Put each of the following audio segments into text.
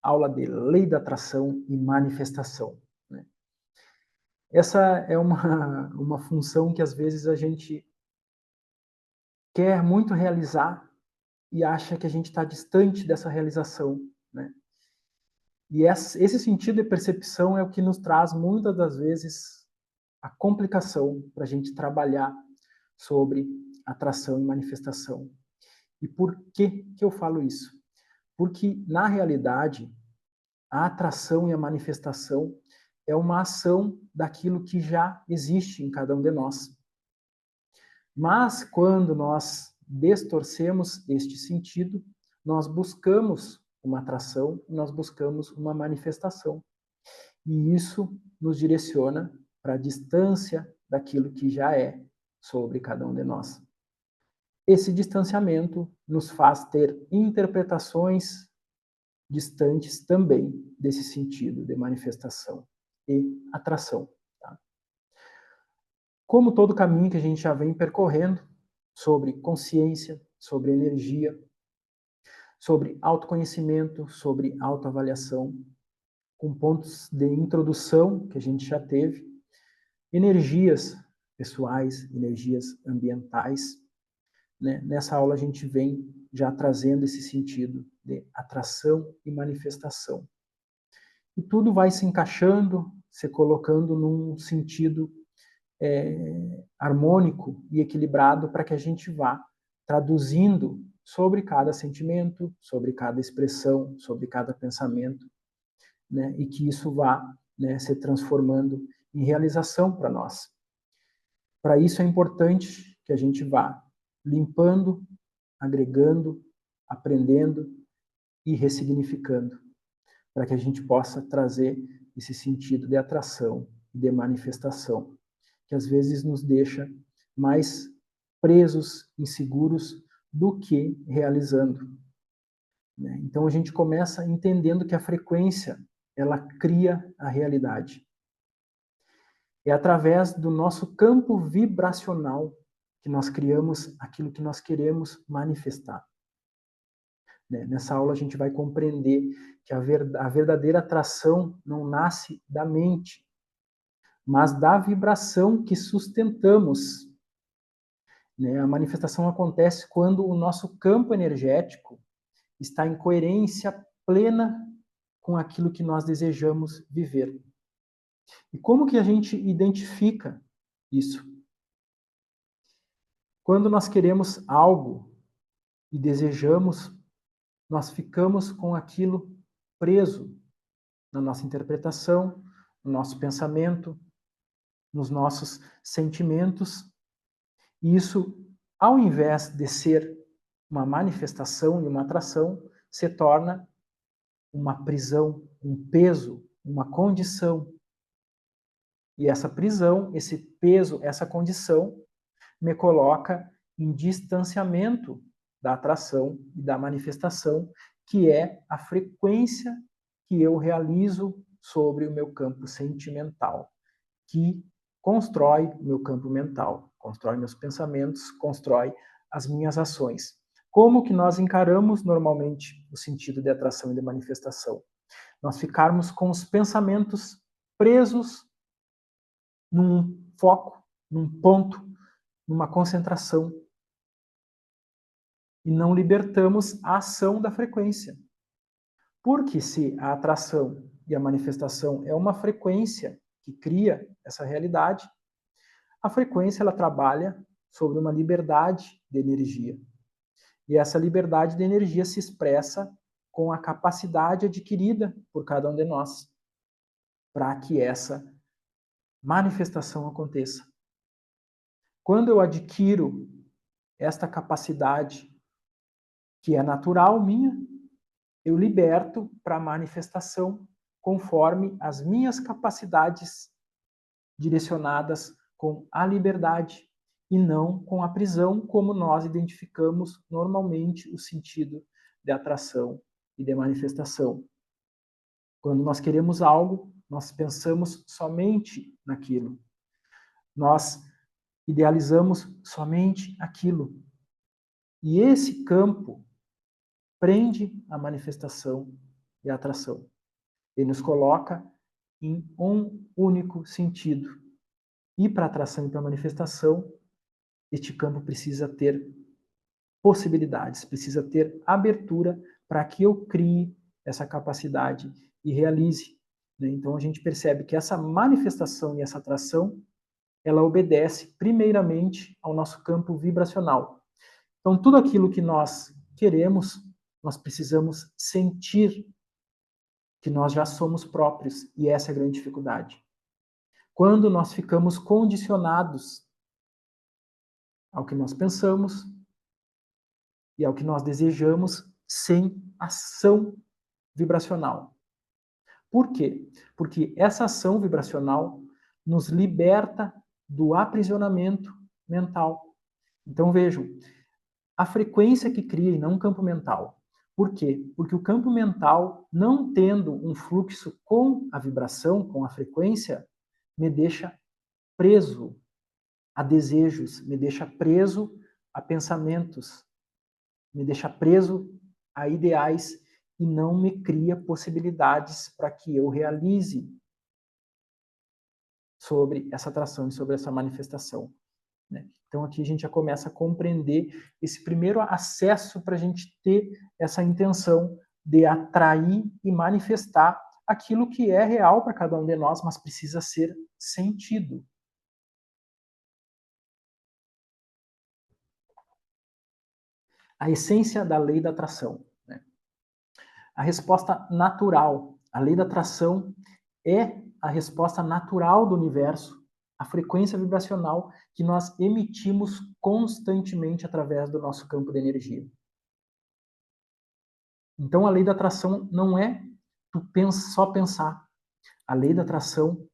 aula de lei da atração e manifestação, né? Essa é uma função que às vezes a gente quer muito realizar e acha que a gente está distante dessa realização, né? E esse sentido de percepção é o que nos traz muitas das vezes a complicação para a gente trabalhar sobre atração e manifestação. E por que que eu falo isso? Porque, na realidade, a atração e a manifestação é uma ação daquilo que já existe em cada um de nós. Mas, quando nós distorcemos este sentido, nós buscamos uma atração, nós buscamos uma manifestação. E isso nos direciona para a distância daquilo que já é sobre cada um de nós. Esse distanciamento nos faz ter interpretações distantes também desse sentido de manifestação e atração. Tá? Como todo caminho que a gente já vem percorrendo sobre consciência, sobre energia, sobre autoconhecimento, sobre autoavaliação, com pontos de introdução que a gente já teve, energias pessoais, energias ambientais, né? Nessa aula a gente vem já trazendo esse sentido de atração e manifestação. E tudo vai se encaixando, se colocando num sentido harmônico e equilibrado para que a gente vá traduzindo sobre cada sentimento, sobre cada expressão, sobre cada pensamento, né? E que isso vá, né, se transformando em realização para nós. Para isso é importante que a gente vá limpando, agregando, aprendendo e ressignificando, para que a gente possa trazer esse sentido de atração e de manifestação, que às vezes nos deixa mais presos, inseguros, do que realizando. Então a gente começa entendendo que a frequência, ela cria a realidade. É através do nosso campo vibracional que nós criamos aquilo que nós queremos manifestar. Nessa aula a gente vai compreender que a verdadeira atração não nasce da mente, mas da vibração que sustentamos. A manifestação acontece quando o nosso campo energético está em coerência plena com aquilo que nós desejamos viver. E como que a gente identifica isso? Quando nós queremos algo e desejamos, nós ficamos com aquilo preso na nossa interpretação, no nosso pensamento, nos nossos sentimentos. E isso, ao invés de ser uma manifestação e uma atração, se torna uma prisão, um peso, uma condição. E essa prisão, esse peso, essa condição, me coloca em distanciamento da atração e da manifestação, que é a frequência que eu realizo sobre o meu campo sentimental, que constrói o meu campo mental, constrói meus pensamentos, constrói as minhas ações. Como que nós encaramos normalmente o sentido de atração e de manifestação? Nós ficarmos com os pensamentos presos num foco, num ponto, numa concentração, e não libertamos a ação da frequência. Porque se a atração e a manifestação é uma frequência que cria essa realidade, a frequência ela trabalha sobre uma liberdade de energia. E essa liberdade de energia se expressa com a capacidade adquirida por cada um de nós para que essa manifestação aconteça. Quando eu adquiro esta capacidade que é natural minha, eu liberto para a manifestação conforme as minhas capacidades direcionadas com a liberdade e não com a prisão, como nós identificamos normalmente o sentido de atração e de manifestação. Quando nós queremos algo, nós pensamos somente naquilo. Nós idealizamos somente aquilo. E esse campo prende a manifestação e a atração. Ele nos coloca em um único sentido. E para a atração e para a manifestação, este campo precisa ter possibilidades, precisa ter abertura para que eu crie essa capacidade e realize. Né? Então a gente percebe que essa manifestação e essa atração, ela obedece primeiramente ao nosso campo vibracional. Então tudo aquilo que nós queremos, nós precisamos sentir que nós já somos próprios, e essa é a grande dificuldade. Quando nós ficamos condicionados ao que nós pensamos e ao que nós desejamos sem ação vibracional. Por quê? Porque essa ação vibracional nos liberta do aprisionamento mental. Então vejam, a frequência que cria e não o campo mental. Por quê? Porque o campo mental, não tendo um fluxo com a vibração, com a frequência, me deixa preso a desejos, me deixa preso a pensamentos, me deixa preso a ideais e não me cria possibilidades para que eu realize sobre essa atração e sobre essa manifestação. Né? Então aqui a gente já começa a compreender esse primeiro acesso para a gente ter essa intenção de atrair e manifestar aquilo que é real para cada um de nós, mas precisa ser sentido. A essência da lei da atração. Né? A resposta natural, a lei da atração é a resposta natural do universo, a frequência vibracional que nós emitimos constantemente através do nosso campo de energia. Então a lei da atração não é tu só pensar. A lei da atração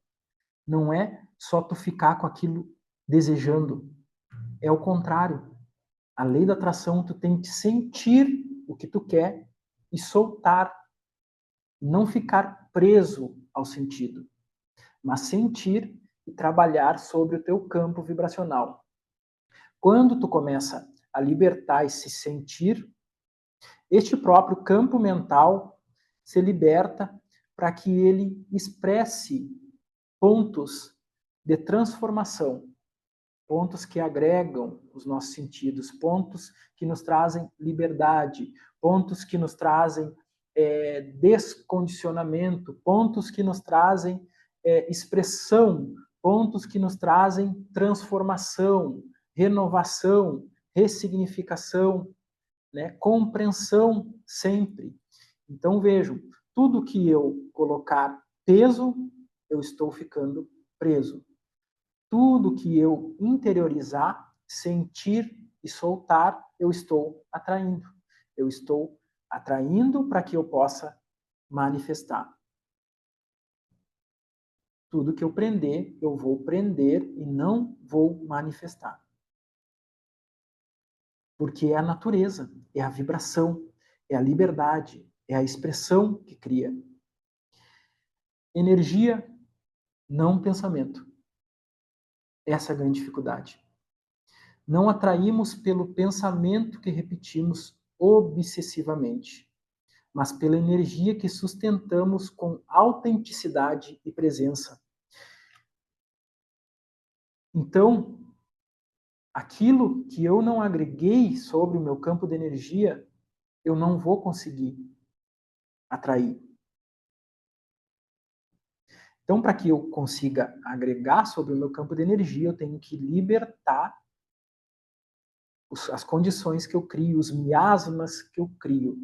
não é só tu ficar com aquilo desejando. É o contrário. A lei da atração, tu tem que sentir o que tu quer e soltar. Não ficar preso ao sentido, mas sentir e trabalhar sobre o teu campo vibracional. Quando tu começa a libertar e se sentir, este próprio campo mental se liberta para que ele expresse pontos de transformação, pontos que agregam os nossos sentidos, pontos que nos trazem liberdade, pontos que nos trazem descondicionamento, pontos que nos trazem expressão, pontos que nos trazem transformação, renovação, ressignificação, né? Compreensão sempre. Então vejam, tudo que eu colocar peso, eu estou ficando preso. Tudo que eu interiorizar, sentir e soltar, eu estou atraindo. Eu estou atraindo para que eu possa manifestar. Tudo que eu prender, eu vou prender e não vou manifestar. Porque é a natureza, é a vibração, é a liberdade, é a expressão que cria. Energia, não pensamento. Essa é a grande dificuldade. Não atraímos pelo pensamento que repetimos obsessivamente, mas pela energia que sustentamos com autenticidade e presença. Então, aquilo que eu não agreguei sobre o meu campo de energia, eu não vou conseguir atrair. Então, para que eu consiga agregar sobre o meu campo de energia, eu tenho que libertar as condições que eu crio, os miasmas que eu crio.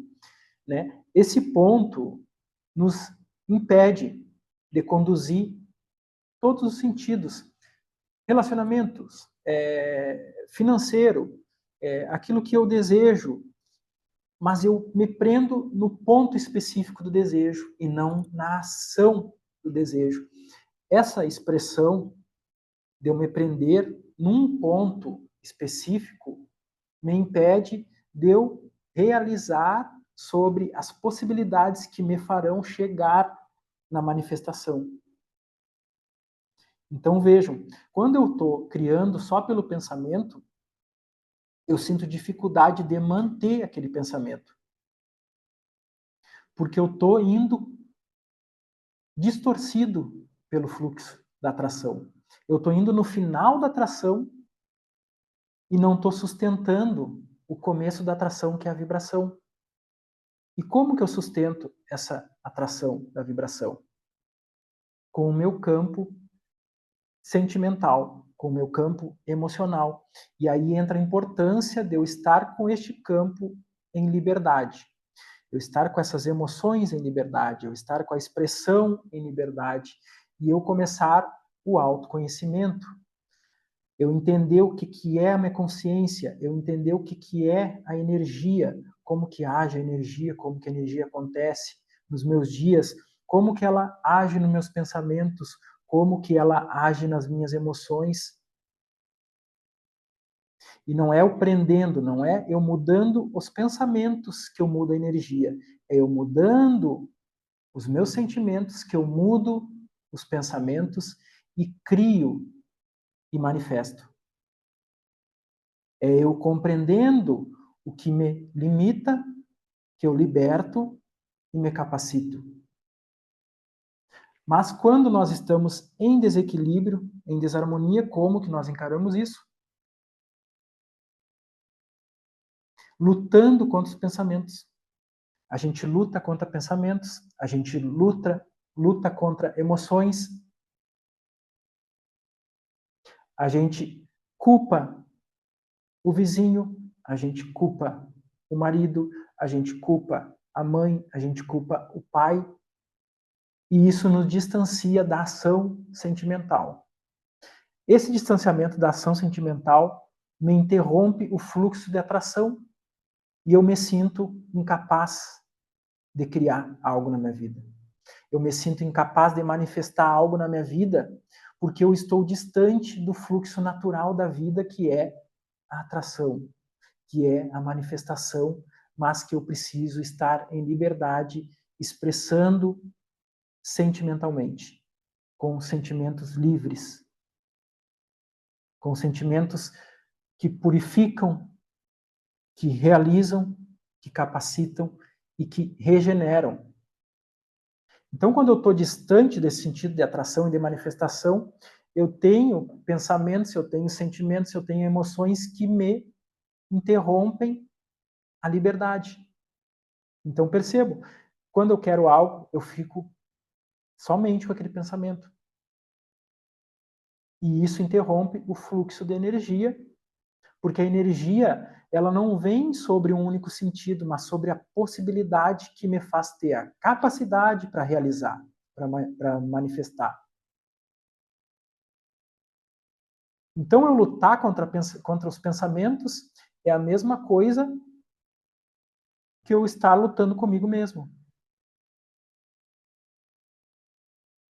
Né? Esse ponto nos impede de conduzir todos os sentidos. Relacionamentos, financeiro, aquilo que eu desejo, mas eu me prendo no ponto específico do desejo e não na ação do desejo. Essa expressão de eu me prender num ponto específico me impede de eu realizar sobre as possibilidades que me farão chegar na manifestação. Então vejam, quando eu estou criando só pelo pensamento, eu sinto dificuldade de manter aquele pensamento. porque eu estou indo distorcido pelo fluxo da atração. Eu estou indo no final da atração e não estou sustentando o começo da atração, que é a vibração. E como que eu sustento essa atração da vibração? Com o meu campo sentimental, com o meu campo emocional. E aí entra a importância de eu estar com este campo em liberdade. Eu estar com essas emoções em liberdade, eu estar com a expressão em liberdade e eu começar o autoconhecimento. Eu entender o que é a minha consciência, eu entender o que é a energia, como que age a energia, como que a energia acontece nos meus dias, como que ela age nos meus pensamentos, como que ela age nas minhas emoções. E não é eu prendendo, não é eu mudando os pensamentos que eu mudo a energia, é eu mudando os meus sentimentos que eu mudo os pensamentos e crio e manifesto. É eu compreendendo o que me limita, que eu liberto e me capacito. Mas quando nós estamos em desequilíbrio, em desarmonia, como que nós encaramos isso? Lutando contra os pensamentos. A gente luta contra pensamentos, a gente luta contra emoções, a gente culpa o vizinho, a gente culpa o marido, a gente culpa a mãe, a gente culpa o pai, e isso nos distancia da ação sentimental. Esse distanciamento da ação sentimental me interrompe o fluxo de atração e eu me sinto incapaz de criar algo na minha vida. Eu me sinto incapaz de manifestar algo na minha vida porque eu estou distante do fluxo natural da vida, que é a atração, que é a manifestação, mas que eu preciso estar em liberdade, expressando sentimentalmente, com sentimentos livres, com sentimentos que purificam, que realizam, que capacitam e que regeneram. Então, quando eu estou distante desse sentido de atração e de manifestação, eu tenho pensamentos, eu tenho sentimentos, eu tenho emoções que me interrompem a liberdade. Então, percebo, quando eu quero algo, eu fico somente com aquele pensamento. E isso interrompe o fluxo de energia, porque a energia, ela não vem sobre um único sentido, mas sobre a possibilidade que me faz ter a capacidade para realizar, para manifestar. Então, eu lutar contra os pensamentos é a mesma coisa que eu estar lutando comigo mesmo.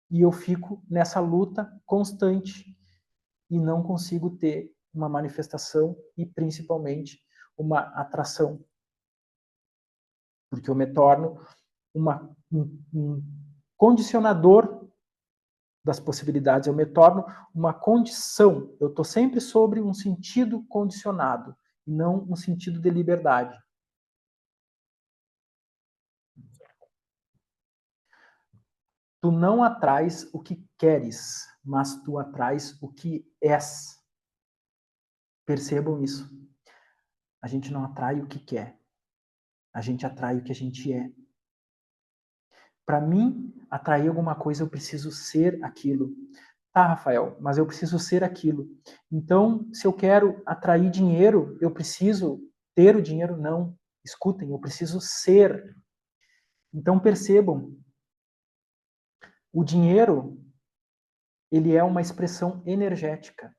E eu fico nessa luta constante e não consigo ter uma manifestação e, principalmente, uma atração. Porque eu me torno um condicionador das possibilidades, eu me torno uma condição. Eu estou sempre sobre um sentido condicionado, e não um sentido de liberdade. Tu não atrais o que queres, mas tu atrais o que és. Percebam isso. A gente não atrai o que quer, a gente atrai o que a gente é. Para mim, atrair alguma coisa, eu preciso ser aquilo. Tá, Rafael, mas eu preciso ser aquilo. Então, se eu quero atrair dinheiro, eu preciso ter o dinheiro? Não. Escutem, eu preciso ser. Então, percebam, o dinheiro, ele é uma expressão energética.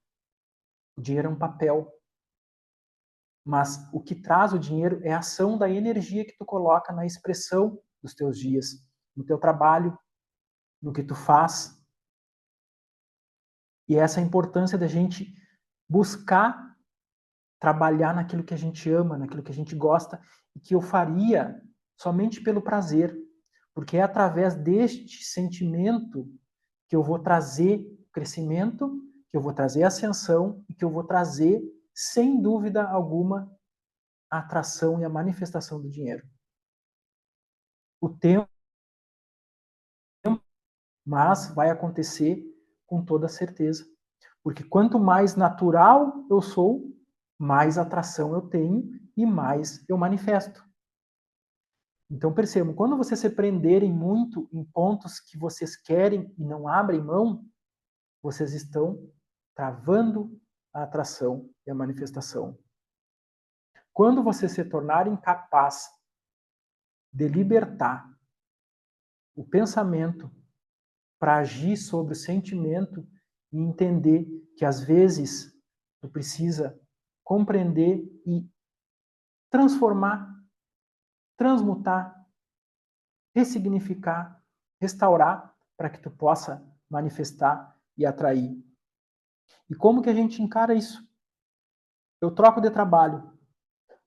O dinheiro é um papel. Mas o que traz o dinheiro é a ação da energia que tu coloca na expressão dos teus dias, no teu trabalho, no que tu faz. E essa é a importância da gente buscar trabalhar naquilo que a gente ama, naquilo que a gente gosta, e que eu faria somente pelo prazer, porque é através deste sentimento que eu vou trazer crescimento, que eu vou trazer ascensão e que eu vou trazer, sem dúvida alguma, a atração e a manifestação do dinheiro. o tempo, mas vai acontecer com toda certeza. Porque quanto mais natural eu sou, mais atração eu tenho e mais eu manifesto. Então percebam, quando vocês se prenderem muito em pontos que vocês querem e não abrem mão, vocês estão travando a atração e a manifestação. Quando vocês se tornarem capazes de libertar o pensamento para agir sobre o sentimento e entender que às vezes tu precisa compreender e transformar, transmutar, ressignificar, restaurar para que tu possa manifestar e atrair. E como que a gente encara isso? Eu troco de trabalho.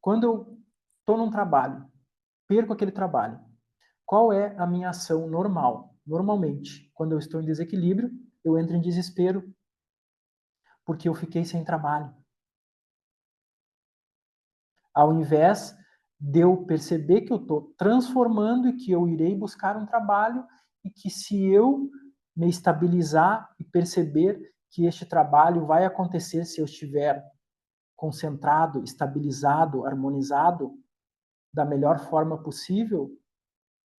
Quando eu estou num trabalho, perco aquele trabalho. Qual é a minha ação normal? Normalmente, quando eu estou em desequilíbrio, eu entro em desespero porque eu fiquei sem trabalho. Ao invés de eu perceber que eu estou transformando e que eu irei buscar um trabalho e que se eu me estabilizar e perceber que este trabalho vai acontecer se eu estiver concentrado, estabilizado, harmonizado da melhor forma possível,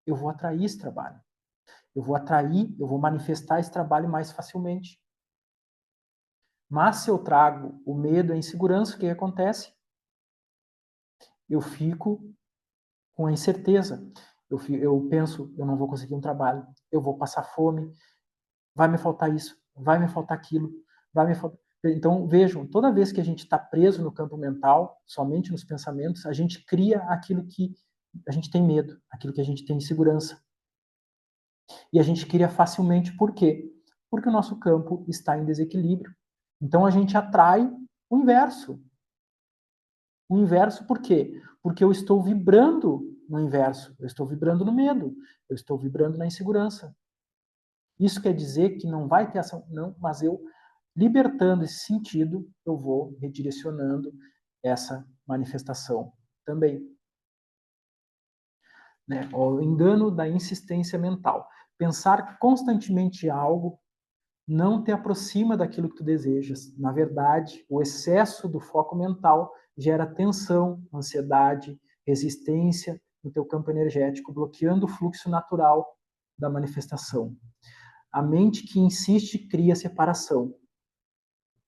eu vou atrair esse trabalho. Eu vou atrair, eu vou manifestar esse trabalho mais facilmente. Mas se eu trago o medo, a insegurança, o que acontece? Eu fico com a incerteza. Eu penso, eu não vou conseguir um trabalho, eu vou passar fome, vai me faltar isso, vai me faltar aquilo, vai me faltar... Então, vejam, toda vez que a gente está preso no campo mental, somente nos pensamentos, a gente cria aquilo que a gente tem medo, aquilo que a gente tem insegurança. E a gente cria facilmente, por quê? Porque o nosso campo está em desequilíbrio. Então, a gente atrai o inverso. O inverso por quê? Porque eu estou vibrando no inverso, eu estou vibrando no medo, eu estou vibrando na insegurança. Isso quer dizer que não vai ter ação, não, mas eu, libertando esse sentido, eu vou redirecionando essa manifestação também. Né? O engano da insistência mental. Pensar constantemente em algo não te aproxima daquilo que tu desejas. Na verdade, o excesso do foco mental gera tensão, ansiedade, resistência no teu campo energético, bloqueando o fluxo natural da manifestação. A mente que insiste cria separação.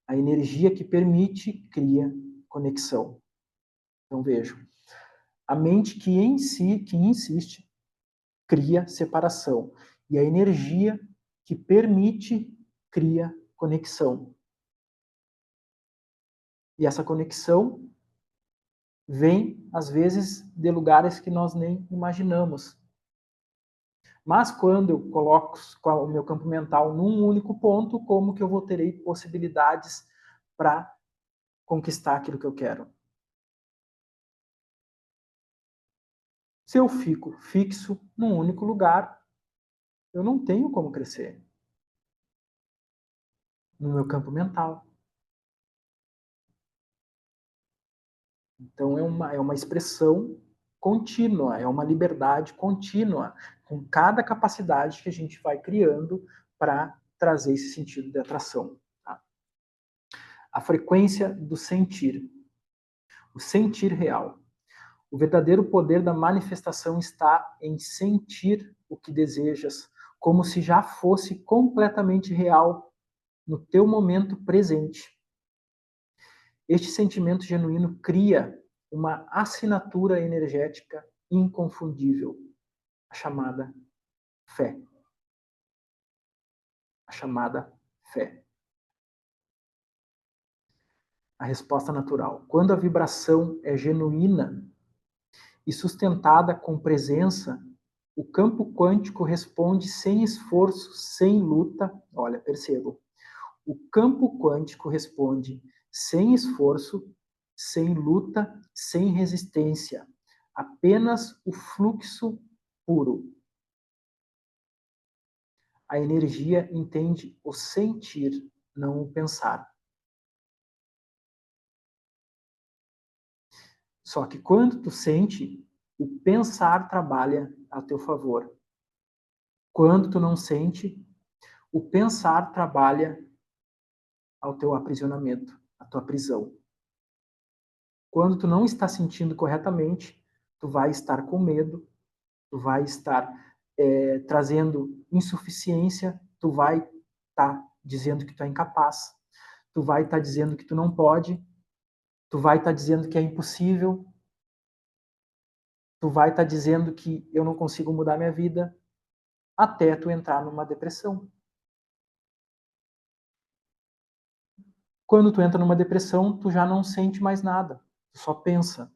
A energia que permite cria conexão. Então vejam, a mente que em si que insiste cria separação e a energia que permite cria conexão. E essa conexão vem, às vezes, de lugares que nós nem imaginamos. Mas quando eu coloco o meu campo mental num único ponto, como que eu vou terei possibilidades para conquistar aquilo que eu quero? Se eu fico fixo num único lugar, eu não tenho como crescer no meu campo mental. Então é uma expressão contínua, é uma liberdade contínua, com cada capacidade que a gente vai criando para trazer esse sentido de atração. Tá? A frequência do sentir, o sentir real. O verdadeiro poder da manifestação está em sentir o que desejas, como se já fosse completamente real no teu momento presente. Este sentimento genuíno cria uma assinatura energética inconfundível, a chamada fé. A chamada fé. A resposta natural. Quando a vibração é genuína e sustentada com presença, o campo quântico responde sem esforço, sem luta. Olha, percebam. O campo quântico responde sem esforço, sem luta, sem resistência. Apenas o fluxo puro. A energia entende o sentir, não o pensar. Só que quando tu sente, o pensar trabalha a teu favor. Quando tu não sente, o pensar trabalha ao teu aprisionamento, à tua prisão. Quando tu não está sentindo corretamente, tu vai estar com medo, tu vai estar trazendo insuficiência, tu vai estar dizendo que tu é incapaz, tu vai estar dizendo que tu não pode, tu vai estar dizendo que é impossível, tu vai estar dizendo que eu não consigo mudar minha vida, até tu entrar numa depressão. Quando tu entra numa depressão, tu já não sente mais nada, tu só pensa.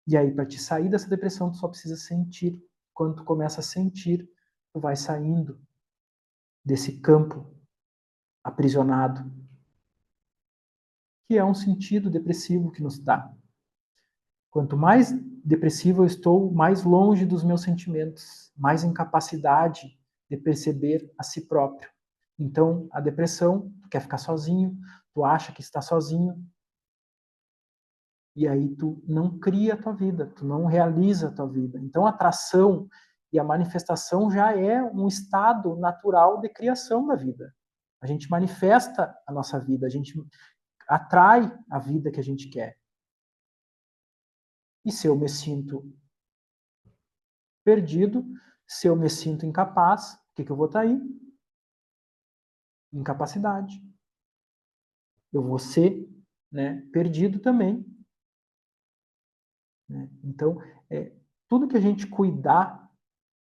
E aí, para te sair dessa depressão, tu só precisa sentir. Quando tu começa a sentir, tu vai saindo desse campo aprisionado, que é um sentido depressivo que nos dá. Quanto mais depressivo eu estou, mais longe dos meus sentimentos, mais incapacidade de perceber a si próprio. Então, a depressão, tu quer ficar sozinho, tu acha que está sozinho, e aí tu não cria a tua vida, tu não realiza a tua vida. Então, a atração e a manifestação já é um estado natural de criação da vida. A gente manifesta a nossa vida, a gente atrai a vida que a gente quer. E se eu me sinto perdido, se eu me sinto incapaz, o que eu vou trair? Incapacidade. Eu vou ser, né, perdido também. Né? Então, tudo que a gente cuidar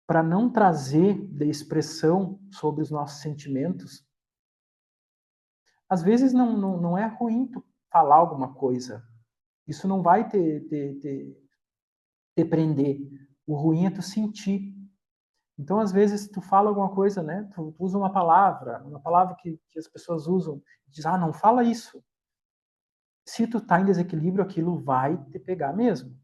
para não trazer de expressão sobre os nossos sentimentos, às vezes não é ruim tu falar alguma coisa. Isso não vai te prender. O ruim é tu sentir. Então, às vezes, tu fala alguma coisa, né? Tu usa uma palavra que as pessoas usam, diz, não fala isso. Se tu tá em desequilíbrio, aquilo vai te pegar mesmo.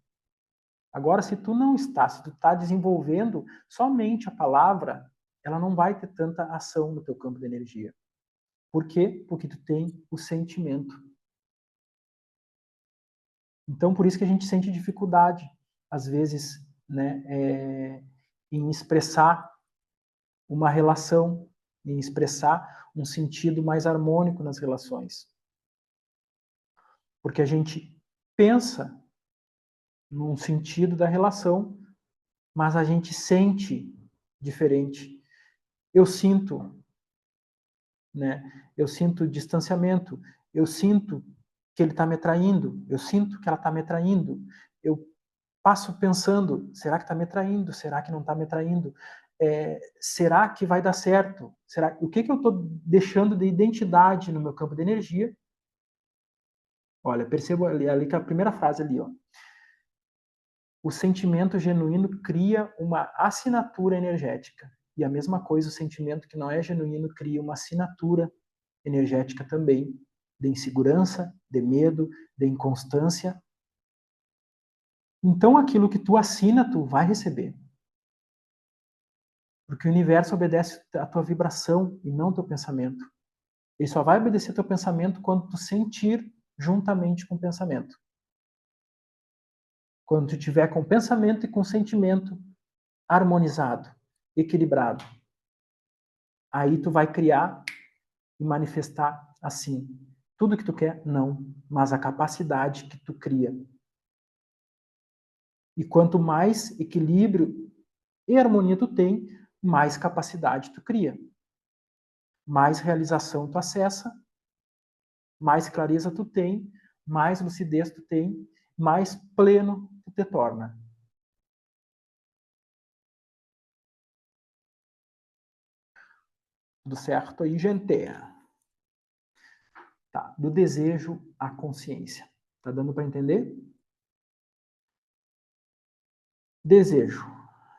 Agora, se tu não está, se tu tá desenvolvendo somente a palavra, ela não vai ter tanta ação no teu campo de energia. Por quê? Porque tu tem o sentimento. Então, por isso que a gente sente dificuldade, às vezes, né, em expressar uma relação, em expressar um sentido mais harmônico nas relações. Porque a gente pensa num sentido da relação, mas a gente sente diferente. Eu sinto, né? Eu sinto distanciamento, eu sinto que ele está me traindo, eu sinto que ela está me traindo, eu passo pensando, será que está me traindo? Será que não está me traindo? Será que vai dar certo? O que eu estou deixando de identidade no meu campo de energia? Olha, percebo ali que a primeira frase ali, ó. O sentimento genuíno cria uma assinatura energética. E a mesma coisa, o sentimento que não é genuíno cria uma assinatura energética também, de insegurança, de medo, de inconstância. Então, aquilo que tu assina, tu vai receber. Porque o universo obedece a tua vibração e não teu pensamento. Ele só vai obedecer teu pensamento quando tu sentir juntamente com o pensamento. Quando tu tiver com pensamento e com sentimento harmonizado, equilibrado. Aí tu vai criar e manifestar assim. Tudo que tu quer, não, mas a capacidade que tu cria. E quanto mais equilíbrio e harmonia tu tem, mais capacidade tu cria. Mais realização tu acessa, mais clareza tu tem, mais lucidez tu tem, mais pleno tu te torna. Tudo certo aí, gente? Tá. Do desejo à consciência. Tá dando para entender? Desejo.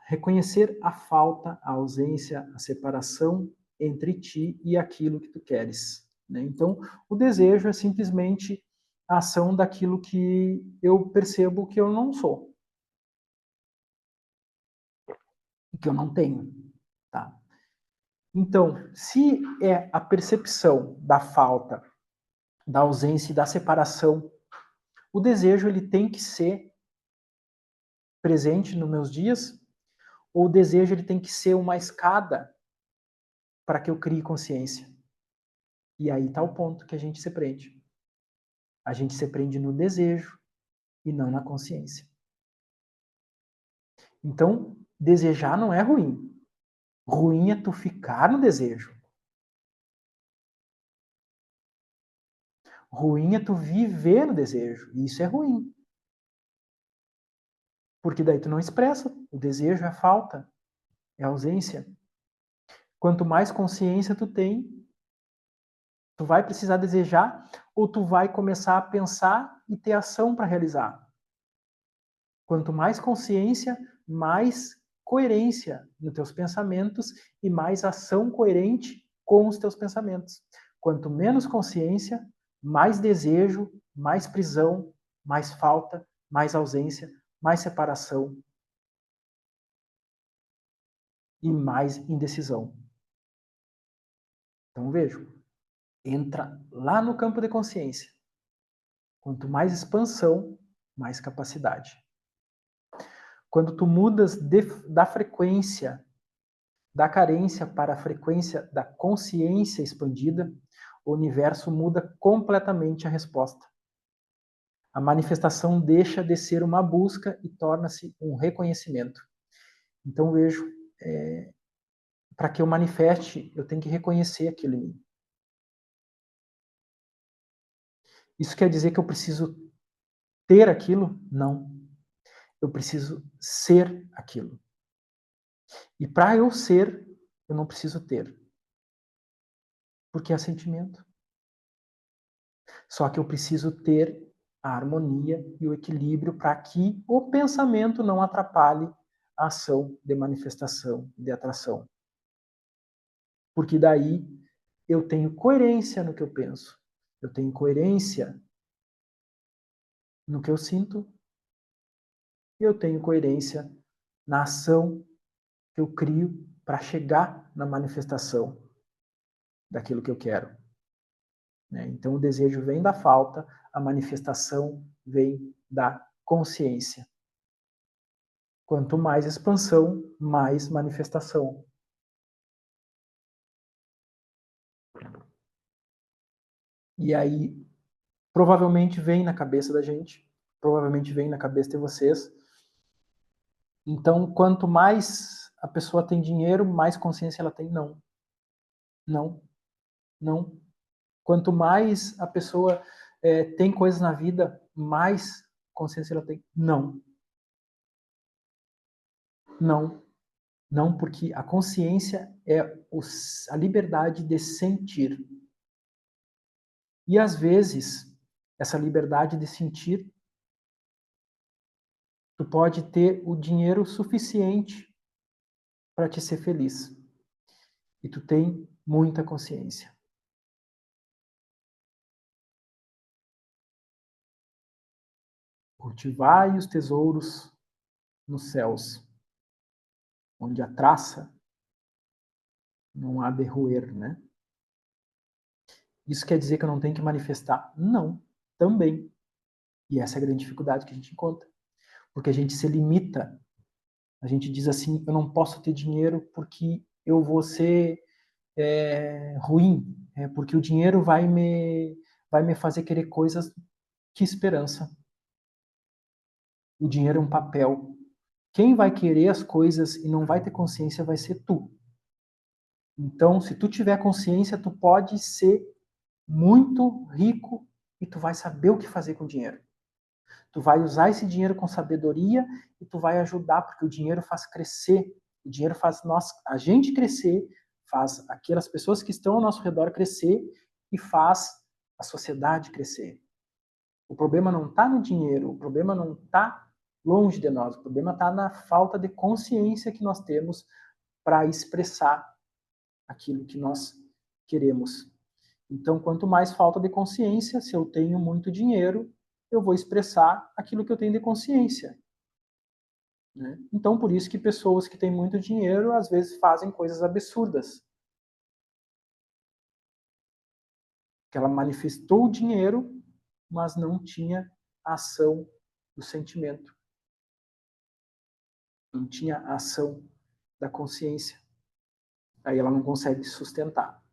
Reconhecer a falta, a ausência, a separação entre ti e aquilo que tu queres. Né? Então, o desejo é simplesmente a ação daquilo que eu percebo que eu não sou. Que eu não tenho. Tá? Então, se é a percepção da falta, da ausência e da separação, o desejo ele tem que ser presente nos meus dias, ou o desejo ele tem que ser uma escada para que eu crie consciência? E aí está o ponto que a gente se prende. A gente se prende no desejo e não na consciência. Então, desejar não é ruim. Ruim é tu ficar no desejo. Ruim é tu viver no desejo. E isso é ruim. Porque daí tu não expressa. O desejo é falta, é ausência. Quanto mais consciência tu tem, tu vai precisar desejar ou tu vai começar a pensar e ter ação para realizar. Quanto mais consciência, mais coerência nos teus pensamentos e mais ação coerente com os teus pensamentos. Quanto menos consciência, mais desejo, mais prisão, mais falta, mais ausência, mais separação e mais indecisão. Então vejo, entra lá no campo de consciência. Quanto mais expansão, mais capacidade. Quando tu mudas da frequência da carência para a frequência da consciência expandida, o universo muda completamente a resposta. A manifestação deixa de ser uma busca e torna-se um reconhecimento. Então vejo, para que eu manifeste, eu tenho que reconhecer aquilo em mim. Isso quer dizer que eu preciso ter aquilo? Não. Eu preciso ser aquilo. E para eu ser, eu não preciso ter. Porque é sentimento. Só que eu preciso ter a harmonia e o equilíbrio para que o pensamento não atrapalhe a ação de manifestação e de atração. Porque daí eu tenho coerência no que eu penso. Eu tenho coerência no que eu sinto. E eu tenho coerência na ação que eu crio para chegar na manifestação daquilo que eu quero. Então o desejo vem da falta, a manifestação vem da consciência. Quanto mais expansão, mais manifestação. E aí, provavelmente vem na cabeça da gente, provavelmente vem na cabeça de vocês. Então, quanto mais a pessoa tem dinheiro, mais consciência ela tem? Não. Não. Não. Quanto mais a pessoa tem coisas na vida, mais consciência ela tem? Não. Não. Não, porque a consciência é a liberdade de sentir. E às vezes, essa liberdade de sentir, tu pode ter o dinheiro suficiente para te ser feliz. E tu tem muita consciência. Cultivai os tesouros nos céus, onde a traça não há de roer, né? Isso quer dizer que eu não tenho que manifestar? Não, também. E essa é a grande dificuldade que a gente encontra. Porque a gente se limita. A gente diz assim, eu não posso ter dinheiro porque eu vou ser ruim, porque o dinheiro vai me fazer querer coisas. Que esperança. O dinheiro é um papel. Quem vai querer as coisas e não vai ter consciência vai ser tu. Então, se tu tiver consciência, tu pode ser muito rico e tu vai saber o que fazer com o dinheiro. Tu vai usar esse dinheiro com sabedoria e tu vai ajudar, porque o dinheiro faz crescer. O dinheiro faz a gente crescer, faz aquelas pessoas que estão ao nosso redor crescer e faz a sociedade crescer. O problema não está no dinheiro, o problema não está longe de nós, o problema está na falta de consciência que nós temos para expressar aquilo que nós queremos. Então, quanto mais falta de consciência, se eu tenho muito dinheiro, eu vou expressar aquilo que eu tenho de consciência. Né? Então, por isso que pessoas que têm muito dinheiro, às vezes fazem coisas absurdas. Que ela manifestou o dinheiro, mas não tinha a ação do sentimento. não tinha a ação da consciência. Aí ela não consegue se sustentar.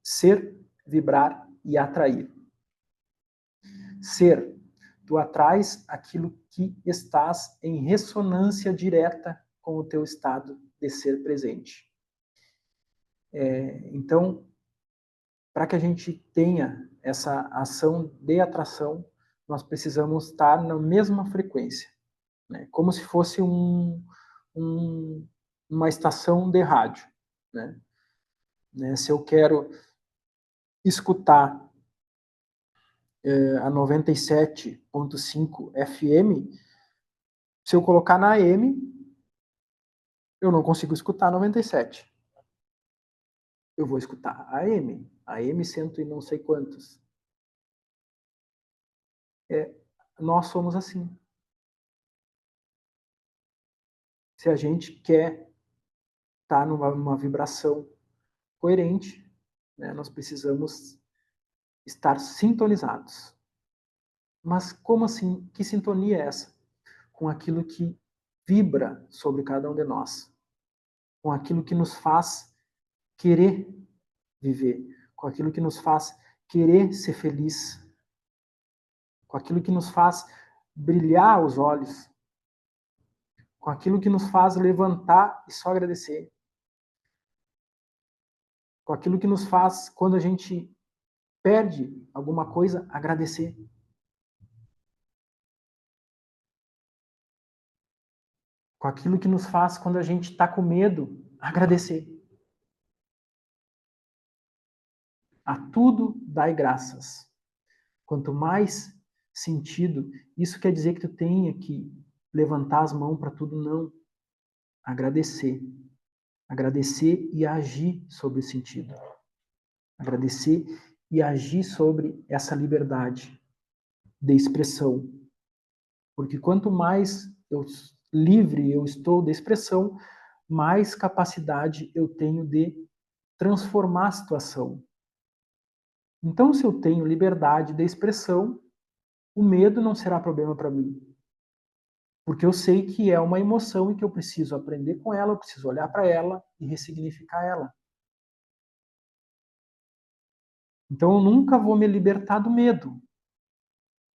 Ser, vibrar e atrair. Ser, tu atrais aquilo que estás em ressonância direta com o teu estado de ser presente. Então, para que a gente tenha essa ação de atração, nós precisamos estar na mesma frequência, né? Como se fosse uma estação de rádio, né? Se eu quero escutar a 97.5 FM, se eu colocar na AM, eu não consigo escutar a 97. Eu vou escutar a AM cento e não sei quantos. Nós somos assim. Se a gente quer estar numa vibração coerente, né, nós precisamos estar sintonizados. Mas como assim? Que sintonia é essa? Com aquilo que vibra sobre cada um de nós, com aquilo que nos faz querer viver, com aquilo que nos faz querer ser feliz, com aquilo que nos faz brilhar os olhos, com aquilo que nos faz levantar e só agradecer, com aquilo que nos faz, quando a gente perde alguma coisa, agradecer. Com aquilo que nos faz, quando a gente está com medo, agradecer. A tudo dai graças. Quanto mais sentido, isso quer dizer que tu tenha que levantar as mãos para tudo, não. Agradecer. Agradecer e agir sobre o sentido. Agradecer e agir sobre essa liberdade de expressão. Porque quanto mais livre eu estou de expressão, mais capacidade eu tenho de transformar a situação. Então, se eu tenho liberdade de expressão, o medo não será problema para mim. Porque eu sei que é uma emoção e que eu preciso aprender com ela, eu preciso olhar para ela e ressignificar ela. Então, eu nunca vou me libertar do medo,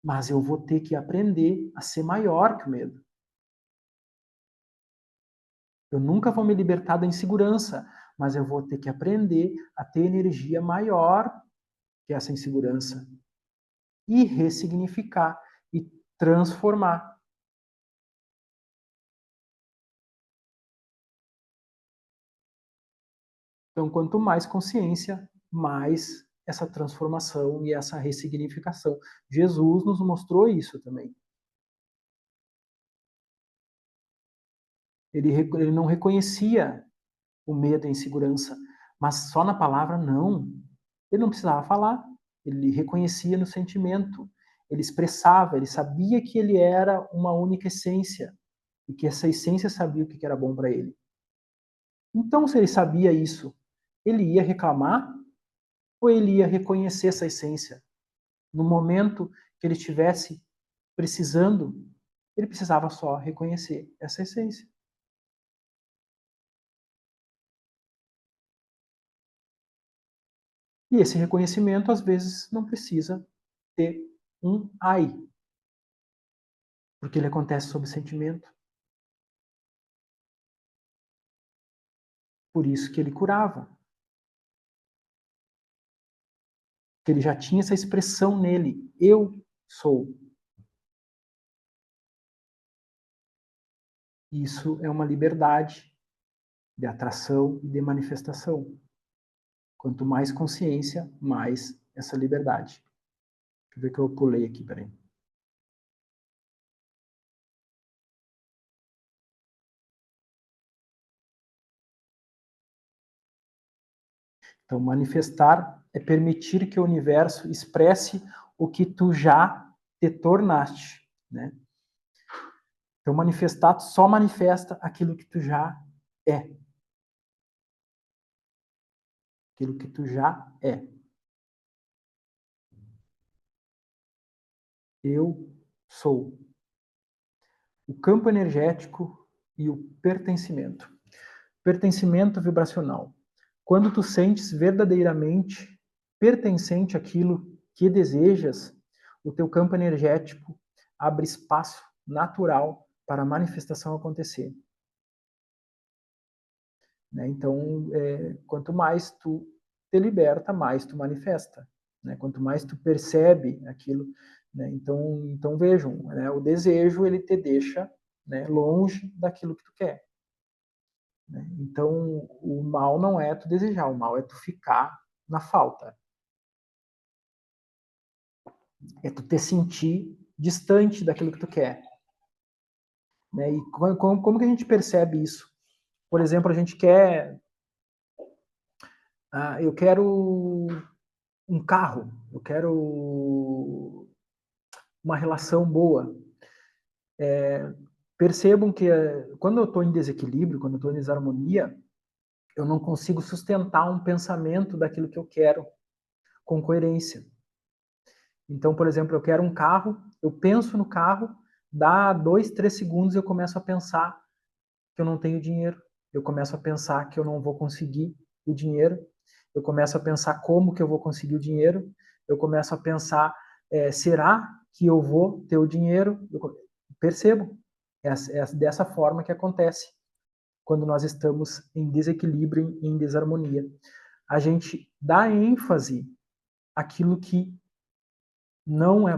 mas eu vou ter que aprender a ser maior que o medo. Eu nunca vou me libertar da insegurança, mas eu vou ter que aprender a ter energia maior que essa insegurança e ressignificar e transformar. Então, quanto mais consciência, mais essa transformação e essa ressignificação. Jesus nos mostrou isso também. Ele não reconhecia o medo e a insegurança, mas só na palavra não. Ele não precisava falar, ele reconhecia no sentimento, ele expressava, ele sabia que ele era uma única essência e que essa essência sabia o que era bom para ele. Então, se ele sabia isso, ele ia reclamar ou ele ia reconhecer essa essência? No momento que ele estivesse precisando, ele precisava só reconhecer essa essência. E esse reconhecimento, às vezes, não precisa ter um ai, porque ele acontece sob sentimento. Por isso que ele curava. Que ele já tinha essa expressão nele, eu sou. Isso é uma liberdade de atração e de manifestação. Quanto mais consciência, mais essa liberdade. Deixa eu ver que eu pulei aqui, peraí. Então, manifestar é permitir que o universo expresse o que tu já te tornaste, né? Então, manifestar só manifesta aquilo que tu já é. Aquilo que tu já é. Eu sou. o campo energético e o pertencimento. Pertencimento vibracional. Quando tu sentes verdadeiramente pertencente àquilo que desejas, o teu campo energético abre espaço natural para a manifestação acontecer. Né? Então, quanto mais tu te liberta, mais tu manifesta. Né? Quanto mais tu percebe aquilo. Né? Então vejam, né? O desejo ele te deixa, né, longe daquilo que tu quer. Né? Então, o mal não é tu desejar, o mal é tu ficar na falta. É tu te sentir distante daquilo que tu quer. Né? E como que a gente percebe isso? Por exemplo, a gente quer... eu quero um carro, eu quero uma relação boa. Percebam que quando eu estou em desequilíbrio, quando eu estou em desarmonia, eu não consigo sustentar um pensamento daquilo que eu quero com coerência. Então, por exemplo, eu quero um carro, eu penso no carro, dá 2, 3 segundos eu começo a pensar que eu não tenho dinheiro, eu começo a pensar que eu não vou conseguir o dinheiro, eu começo a pensar como que eu vou conseguir o dinheiro, eu começo a pensar, será que eu vou ter o dinheiro? Eu percebo, é dessa forma que acontece quando nós estamos em desequilíbrio, em desarmonia. A gente dá ênfase àquilo que não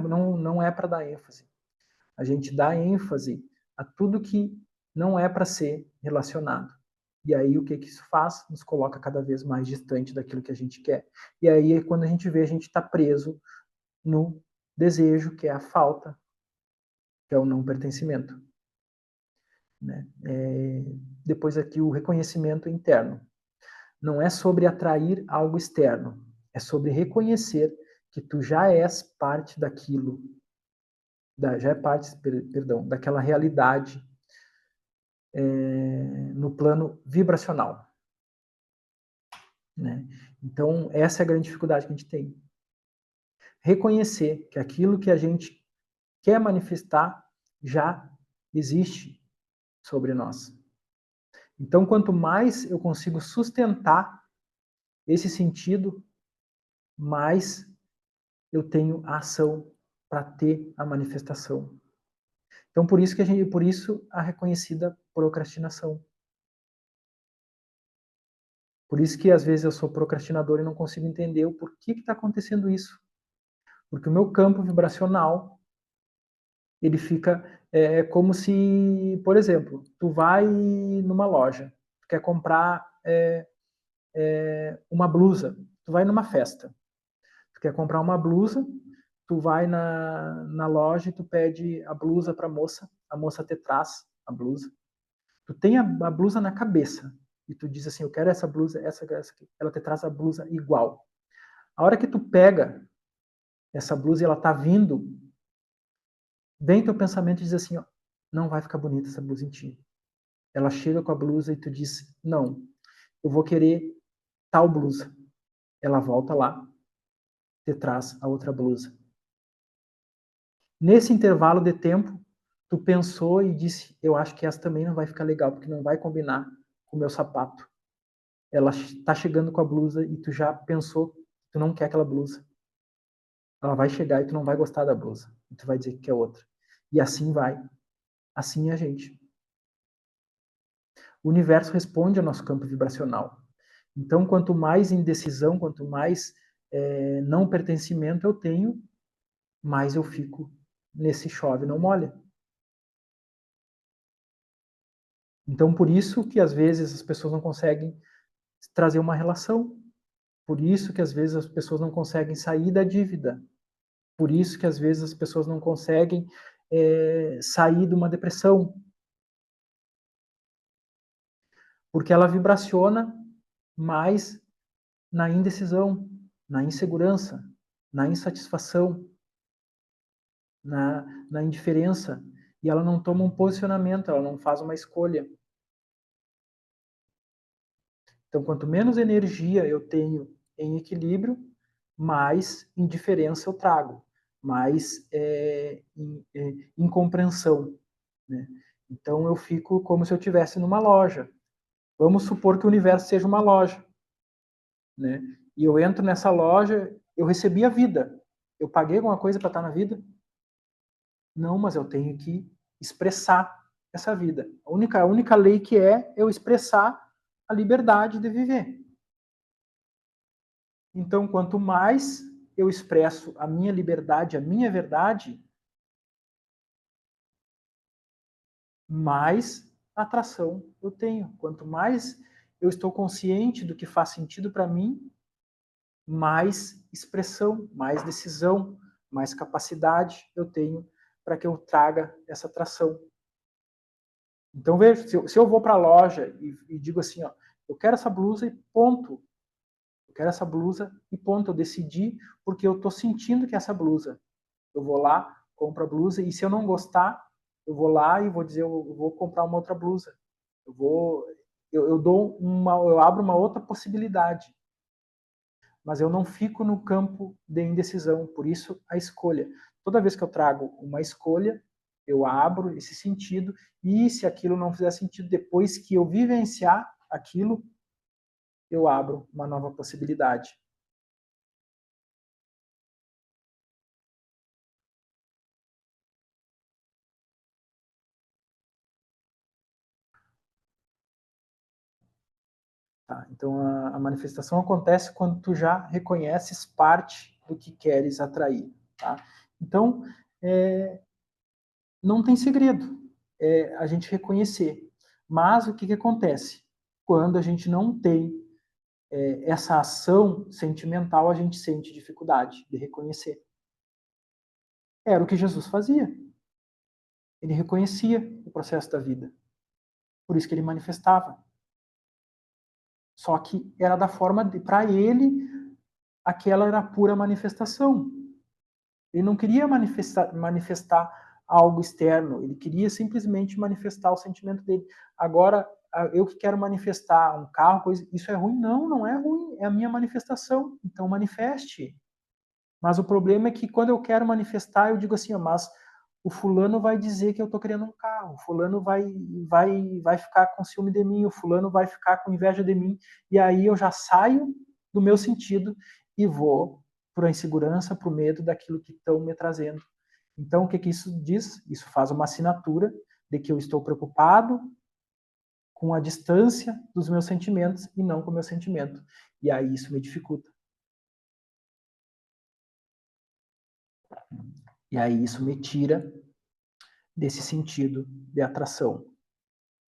é para dar ênfase. A gente dá ênfase a tudo que não é para ser relacionado. E aí o que isso faz? Nos coloca cada vez mais distante daquilo que a gente quer. E aí quando a gente vê, a gente está preso no desejo, que é a falta, que é o não pertencimento. Né? Depois aqui o reconhecimento interno. Não é sobre atrair algo externo, é sobre reconhecer que tu já és parte daquilo, já é parte, perdão, daquela realidade no plano vibracional. Né? Então, essa é a grande dificuldade que a gente tem. Reconhecer que aquilo que a gente quer manifestar já existe sobre nós. Então, quanto mais eu consigo sustentar esse sentido, mais eu tenho a ação para ter a manifestação. Então, por isso a reconhecida procrastinação. Por isso que às vezes eu sou procrastinador e não consigo entender o porquê que está acontecendo isso. Porque o meu campo vibracional, ele fica como se, por exemplo, tu vai numa loja, tu quer comprar uma blusa, tu vai numa festa, tu quer comprar uma blusa, tu vai na loja e tu pede a blusa para a moça te traz a blusa. Tu tem a blusa na cabeça e tu diz assim, eu quero essa blusa, essa aqui. Ela te traz a blusa igual. A hora que tu pega essa blusa e ela tá vindo, vem teu pensamento e diz assim, ó, não vai ficar bonita essa blusa em ti. Ela chega com a blusa e tu diz, não, eu vou querer tal blusa. Ela volta lá, te traz a outra blusa. Nesse intervalo de tempo, tu pensou e disse, eu acho que essa também não vai ficar legal, porque não vai combinar com o meu sapato. Ela está chegando com a blusa e tu já pensou que tu não quer aquela blusa. Ela vai chegar e tu não vai gostar da blusa. E tu vai dizer que quer outra. E assim vai. Assim é a gente. O universo responde ao nosso campo vibracional. Então, quanto mais indecisão, quanto mais não pertencimento eu tenho, mais eu fico nesse chove não molha. Então, por isso que às vezes as pessoas não conseguem trazer uma relação. Por isso que às vezes as pessoas não conseguem sair da dívida. Por isso que às vezes as pessoas não conseguem sair de uma depressão. Porque ela vibraciona mais na indecisão, na insegurança, na insatisfação, na indiferença. E ela não toma um posicionamento, ela não faz uma escolha. Então, quanto menos energia eu tenho em equilíbrio, mais indiferença eu trago, mais incompreensão. né? Então eu fico como se eu estivesse numa loja. Vamos supor que o universo seja uma loja, né? E eu entro nessa loja, eu recebi a vida. Eu paguei alguma coisa para estar na vida? Não, mas eu tenho que expressar essa vida. A única lei que é eu expressar a liberdade de viver. Então, quanto mais eu expresso a minha liberdade, a minha verdade, mais atração eu tenho. Quanto mais eu estou consciente do que faz sentido para mim, mais expressão, mais decisão, mais capacidade eu tenho para que eu traga essa atração. Então, veja, se eu vou para a loja e digo assim, ó, eu quero essa blusa e ponto. Eu quero essa blusa e ponto. Eu decidi porque eu estou sentindo que é essa blusa. Eu vou lá, compro a blusa e se eu não gostar, eu vou lá e vou dizer, eu vou comprar uma outra blusa. Eu abro uma outra possibilidade. Mas eu não fico no campo de indecisão, por isso a escolha. Toda vez que eu trago uma escolha, eu abro esse sentido e se aquilo não fizer sentido, depois que eu vivenciar aquilo, eu abro uma nova possibilidade. Tá? Então a manifestação acontece quando tu já reconheces parte do que queres atrair. Tá? Então não tem segredo, é a gente reconhecer. Mas o que acontece? Quando a gente não tem essa ação sentimental, a gente sente dificuldade de reconhecer. Era o que Jesus fazia. Ele reconhecia o processo da vida. Por isso que ele manifestava. Só que era da forma para ele, aquela era a pura manifestação. Ele não queria manifestar algo externo, ele queria simplesmente manifestar o sentimento dele. Agora, eu que quero manifestar um carro, coisa, isso é ruim? Não, não é ruim, é a minha manifestação. Então manifeste. Mas o problema é que quando eu quero manifestar, eu digo assim, mas o fulano vai dizer que eu estou querendo um carro, o fulano vai ficar com ciúme de mim, o fulano vai ficar com inveja de mim, e aí eu já saio do meu sentido e vou para a insegurança, para o medo daquilo que estão me trazendo. Então, o que, que isso diz? Isso faz uma assinatura de que eu estou preocupado com a distância dos meus sentimentos e não com o meu sentimento. E aí isso me dificulta. E aí isso me tira desse sentido de atração.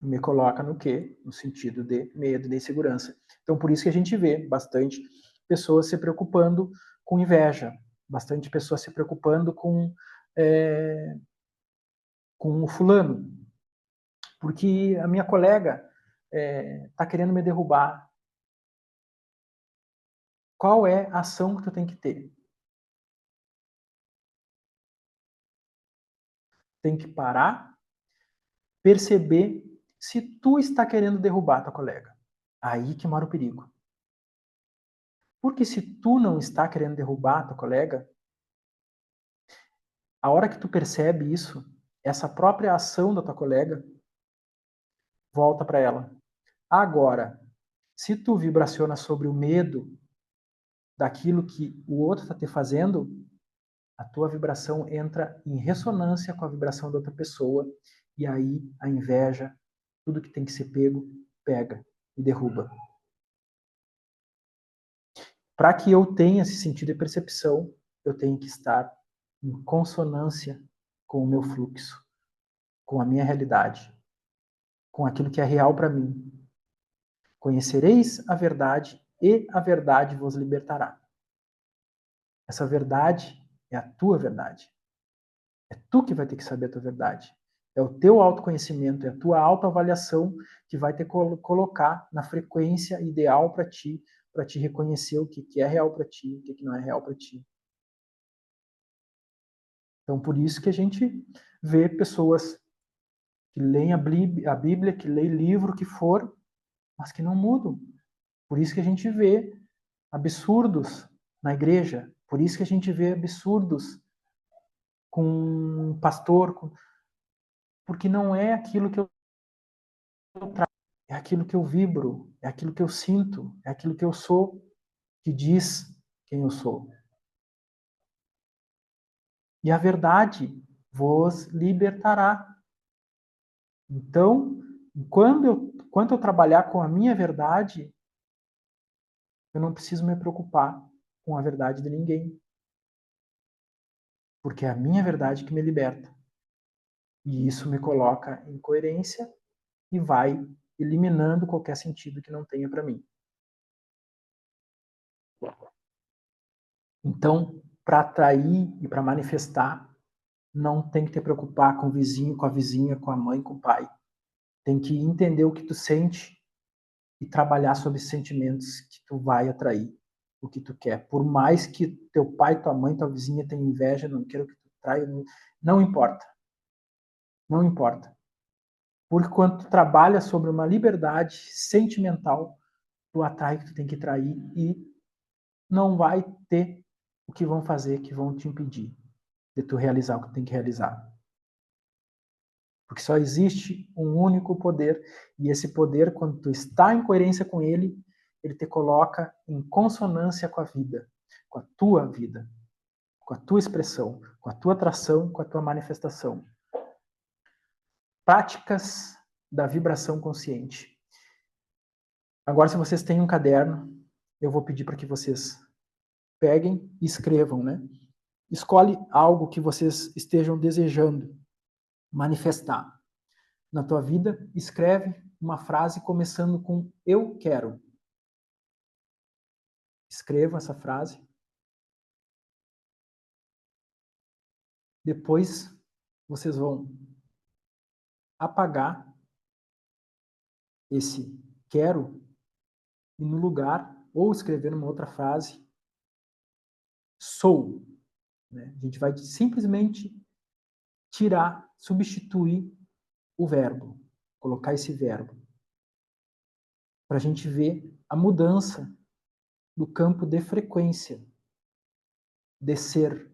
Me coloca no quê? No sentido de medo, de insegurança. Então, por isso que a gente vê bastante pessoas se preocupando com inveja, bastante pessoas se preocupando com o fulano, porque a minha colega está querendo me derrubar. Qual é a ação que tu tem que ter? Tem que parar, perceber se tu está querendo derrubar tua colega. Aí que mora o perigo. Porque se tu não está querendo derrubar tua colega, a hora que tu percebe isso, essa própria ação da tua colega volta para ela. Agora, se tu vibraciona sobre o medo daquilo que o outro está te fazendo, a tua vibração entra em ressonância com a vibração da outra pessoa e aí a inveja, tudo que tem que ser pego, pega e derruba. Para que eu tenha esse sentido de percepção, eu tenho que estar em consonância com o meu fluxo, com a minha realidade, com aquilo que é real para mim. Conhecereis a verdade e a verdade vos libertará. Essa verdade é a tua verdade. É tu que vai ter que saber a tua verdade. É o teu autoconhecimento, é a tua autoavaliação que vai te colocar na frequência ideal para te reconhecer o que é real para ti, o que não é real para ti. Então, por isso que a gente vê pessoas que leem a Bíblia, que leem livro que for, mas que não mudam. Por isso que a gente vê absurdos na igreja. Por isso que a gente vê absurdos com um pastor. porque não é aquilo que eu trago, é aquilo que eu vibro, é aquilo que eu sinto, é aquilo que eu sou, que diz quem eu sou. E a verdade vos libertará. Então, enquanto eu trabalhar com a minha verdade, eu não preciso me preocupar com a verdade de ninguém, porque é a minha verdade que me liberta. E isso me coloca em coerência e vai eliminando qualquer sentido que não tenha para mim. Então, para atrair e para manifestar, não tem que te preocupar com o vizinho, com a vizinha, com a mãe, com o pai. Tem que entender o que tu sente e trabalhar sobre os sentimentos que tu vai atrair, o que tu quer. Por mais que teu pai, tua mãe, tua vizinha tenham inveja, não queiram que tu traia, não importa. Não importa. Porque quando tu trabalha sobre uma liberdade sentimental, tu atrai o que tu tem que trair e não vai ter o que vão fazer que vão te impedir de tu realizar o que tu tem que realizar. Porque só existe um único poder, e esse poder, quando tu está em coerência com ele, ele te coloca em consonância com a vida, com a tua vida, com a tua expressão, com a tua atração, com a tua manifestação. Práticas da vibração consciente. Agora, se vocês têm um caderno, eu vou pedir para que vocês peguem e escrevam, né? Escolhe algo que vocês estejam desejando manifestar na tua vida, escreve uma frase começando com eu quero. Escreva essa frase. Depois vocês vão apagar esse quero e no lugar, ou escrever uma outra frase, sou. Né? A gente vai simplesmente tirar, substituir o verbo, colocar esse verbo, para a gente ver a mudança do campo de frequência, de ser.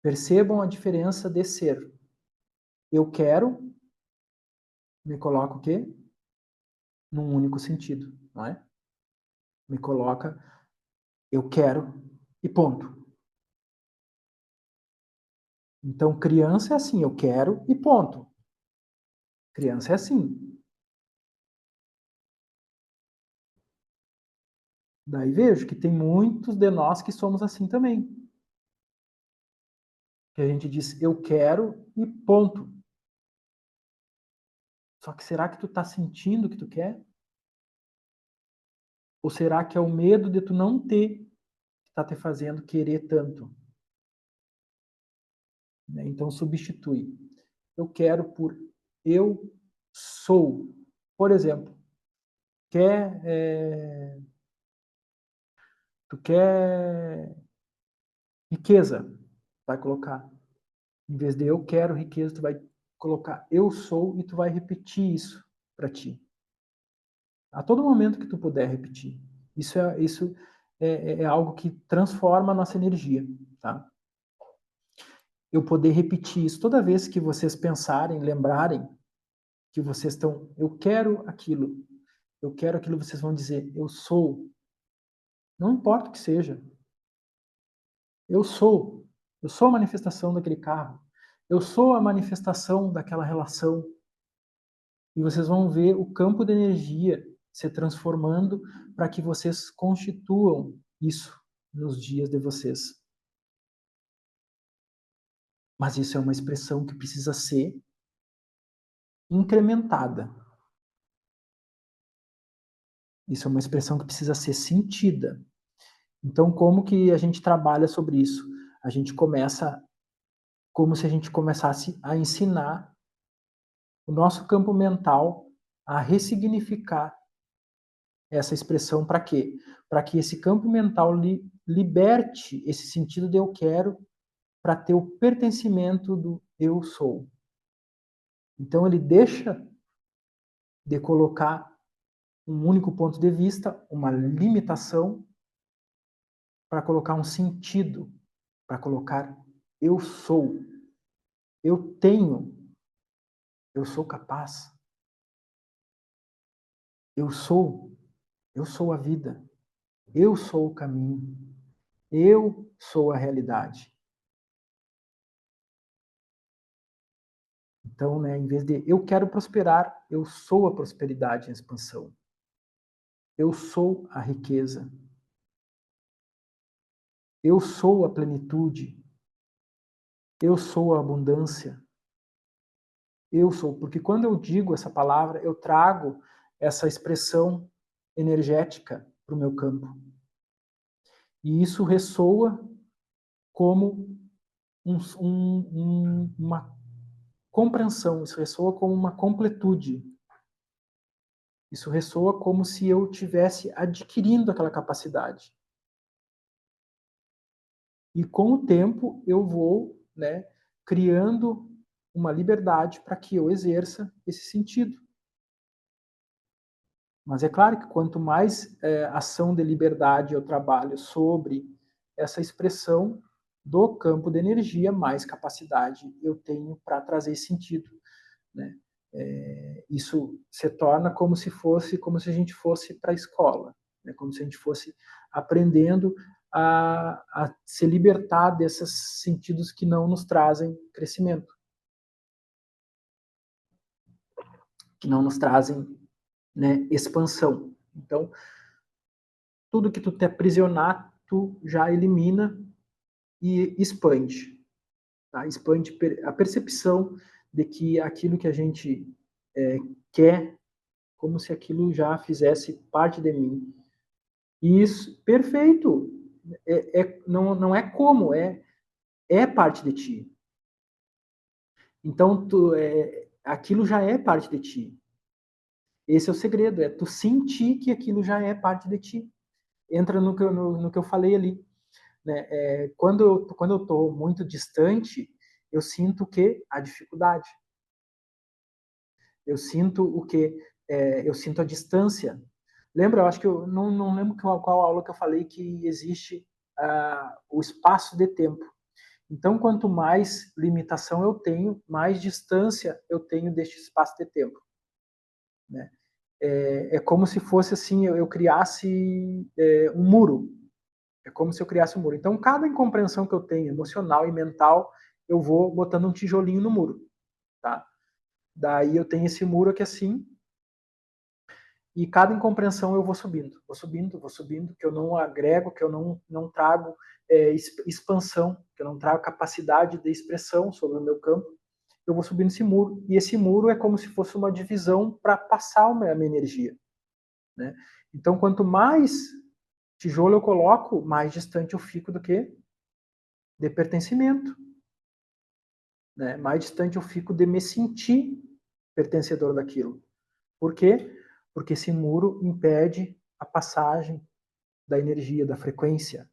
Percebam a diferença de ser. Eu quero, me coloca o quê? Num único sentido, não é? Me coloca, eu quero e ponto. Então, criança é assim, eu quero e ponto. Criança é assim. Daí vejo que tem muitos de nós que somos assim também. Que a gente diz, eu quero e ponto. Só que será que tu tá sentindo o que tu quer? Ou será que é o medo de tu não ter que tá te fazendo querer tanto? Né? Então, substitui. Eu quero por eu sou. Por exemplo, tu quer riqueza, vai colocar. Em vez de eu quero riqueza, tu vai colocar eu sou e tu vai repetir isso para ti. A todo momento que tu puder repetir. Isso é algo que transforma a nossa energia, tá? Eu poder repetir isso toda vez que vocês pensarem, lembrarem que vocês estão, eu quero aquilo, vocês vão dizer, eu sou. Não importa o que seja. Eu sou. Eu sou a manifestação daquele carro. Eu sou a manifestação daquela relação. E vocês vão ver o campo de energia se transformando para que vocês constituam isso nos dias de vocês. Mas isso é uma expressão que precisa ser incrementada. Isso é uma expressão que precisa ser sentida. Então, como que a gente trabalha sobre isso? A gente começa como se a gente começasse a ensinar o nosso campo mental a ressignificar essa expressão para quê? Para que esse campo mental liberte esse sentido de eu quero para ter o pertencimento do eu sou. Então ele deixa de colocar um único ponto de vista, uma limitação, para colocar um sentido, para colocar eu sou, eu tenho, Eu sou capaz. Eu sou a vida. Eu sou o caminho. Eu sou a realidade. Então, né, em vez de eu quero prosperar, eu sou a prosperidade em expansão. Eu sou a riqueza. Eu sou a plenitude. Eu sou a abundância. Eu sou, porque quando eu digo essa palavra, eu trago essa expressão energética para o meu campo. E isso ressoa como uma compreensão, isso ressoa como uma completude. Isso ressoa como se eu tivesse adquirindo aquela capacidade. E com o tempo eu vou, né, criando uma liberdade para que eu exerça esse sentido. Mas é claro que quanto mais ação de liberdade eu trabalho sobre essa expressão do campo de energia, mais capacidade eu tenho para trazer sentido, né? Isso se torna como se a gente fosse para a escola, né? Como se a gente fosse aprendendo a se libertar desses sentidos que não nos trazem crescimento, que não nos trazem, né, expansão. Então, tudo que tu te aprisionar, tu já elimina e expande. Tá? Expande a percepção de que aquilo que a gente quer, como se aquilo já fizesse parte de mim. E isso, perfeito. Não é como, é parte de ti. Então, aquilo já é parte de ti. Esse é o segredo, é tu sentir que aquilo já é parte de ti. Entra no que eu falei ali. Né? Quando eu estou muito distante, eu sinto o quê? A dificuldade. Eu sinto o quê? Eu sinto a distância. Lembra? Eu acho que eu não lembro qual aula que eu falei que existe o espaço de tempo. Então, quanto mais limitação eu tenho, mais distância eu tenho deste espaço de tempo. Né? É como se fosse assim, eu criasse um muro. É como se eu criasse um muro. Então, cada incompreensão que eu tenho, emocional e mental, eu vou botando um tijolinho no muro, tá? Daí eu tenho esse muro aqui assim, e cada incompreensão eu vou subindo, vou subindo, que eu não agrego, que eu não trago expansão, que eu não trago capacidade de expressão sobre o meu campo, eu vou subindo esse muro. E esse muro é como se fosse uma divisão para passar a minha energia, né? Então, quanto mais tijolo eu coloco, mais distante eu fico do que de pertencimento, né? Mais distante eu fico de me sentir pertencedor daquilo. Por quê? Porque esse muro impede a passagem da energia, da frequência,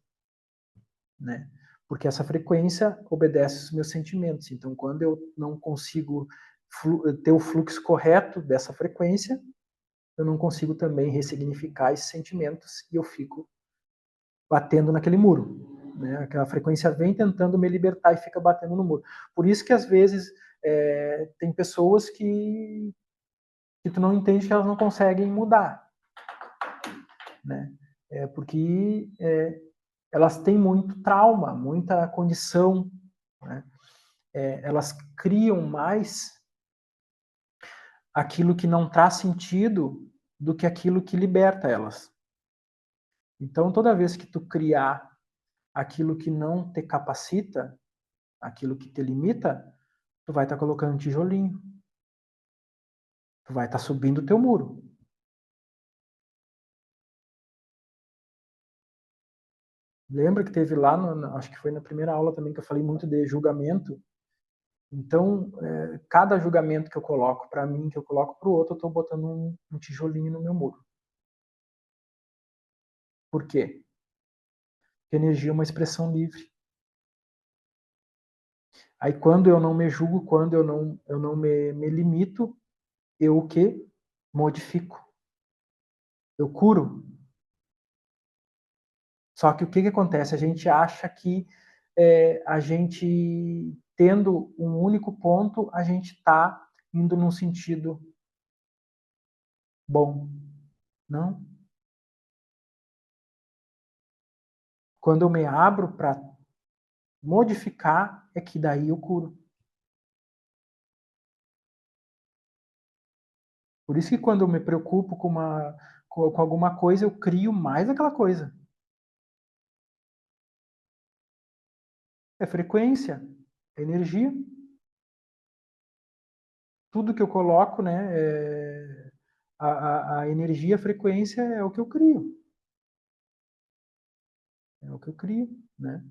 né? Porque essa frequência obedece aos meus sentimentos. Então, quando eu não consigo ter o fluxo correto dessa frequência, eu não consigo também ressignificar esses sentimentos e eu fico batendo naquele muro. Né? Aquela frequência vem tentando me libertar e fica batendo no muro. Por isso que às vezes tem pessoas que tu não entende que elas não conseguem mudar, né? Porque elas têm muito trauma, muita condição, né? Elas criam mais aquilo que não traz sentido do que aquilo que liberta elas. Então, toda vez que tu criar aquilo que não te capacita, aquilo que te limita, tu vai estar colocando um tijolinho. Tu vai estar subindo o teu muro. Lembra que teve lá, acho que foi na primeira aula também que eu falei muito de julgamento. Então, cada julgamento que eu coloco para mim, que eu coloco para o outro, eu estou botando um tijolinho no meu muro. Por quê? Porque energia é uma expressão livre. Aí quando eu não me julgo, quando eu não me limito, eu o quê? Modifico. Eu curo. Só que o que acontece? A gente acha que a gente, tendo um único ponto, a gente está indo num sentido bom. Não. Quando eu me abro para modificar, é que daí eu curo. Por isso que quando eu me preocupo com alguma coisa, eu crio mais aquela coisa. É frequência, é energia. Tudo que eu coloco, né, a energia, a frequência é o que eu crio. É o que eu crio, né?